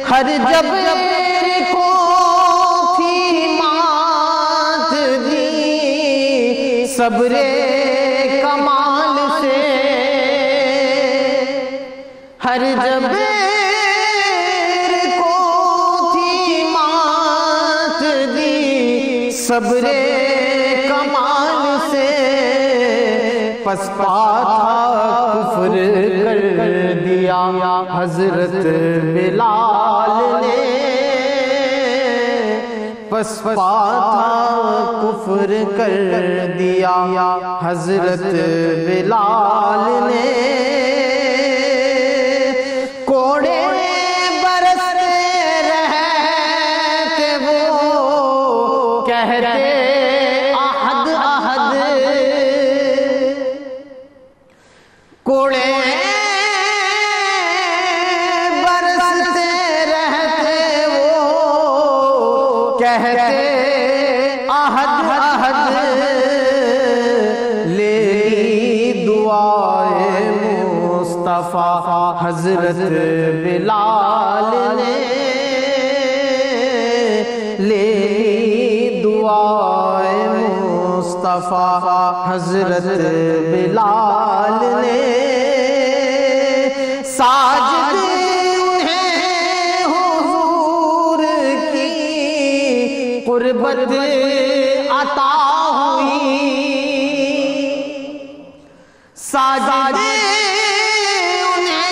ہر جبر کو تھی مات دی صبر کمال سے، ہر جبر کو تھی مات دی صبر کمال سے، پس پاتا کفر کر دیا حضرت بلال نے، پس پاتا کفر کر دیا حضرت بلال نے، کوڑے برستے رہتے وہ کہتے احد احد، کوڑے برستے رہتے وہ کہتے احد احد، لے دعائے مصطفیٰ حضرت بلال نے، لے دعائے مصطفیٰ حضرت بلال نے، ساجد انہیں حضور کی قربت عطا ہوئی، ساجد انہیں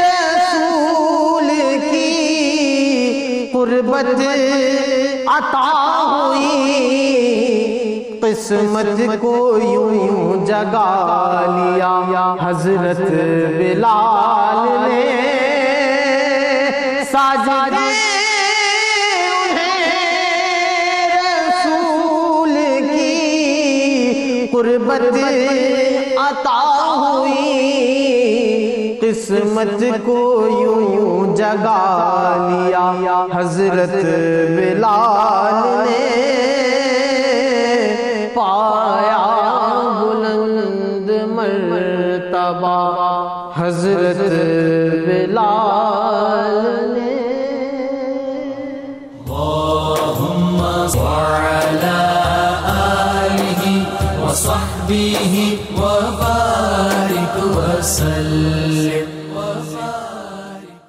رسول کی قربت عطا ہوئی، قسمت کو یوں جگا لیا حضرت بلال نے، ساجد انہیں رسول قربت عطا ہوئی، قسمت کو یوں جگا لیا حضرت بلال نے، پایا بلند مرتبہ حضرت بلال نے۔ اللہم وعلا آلہ وصحبہ وبارک وسلم۔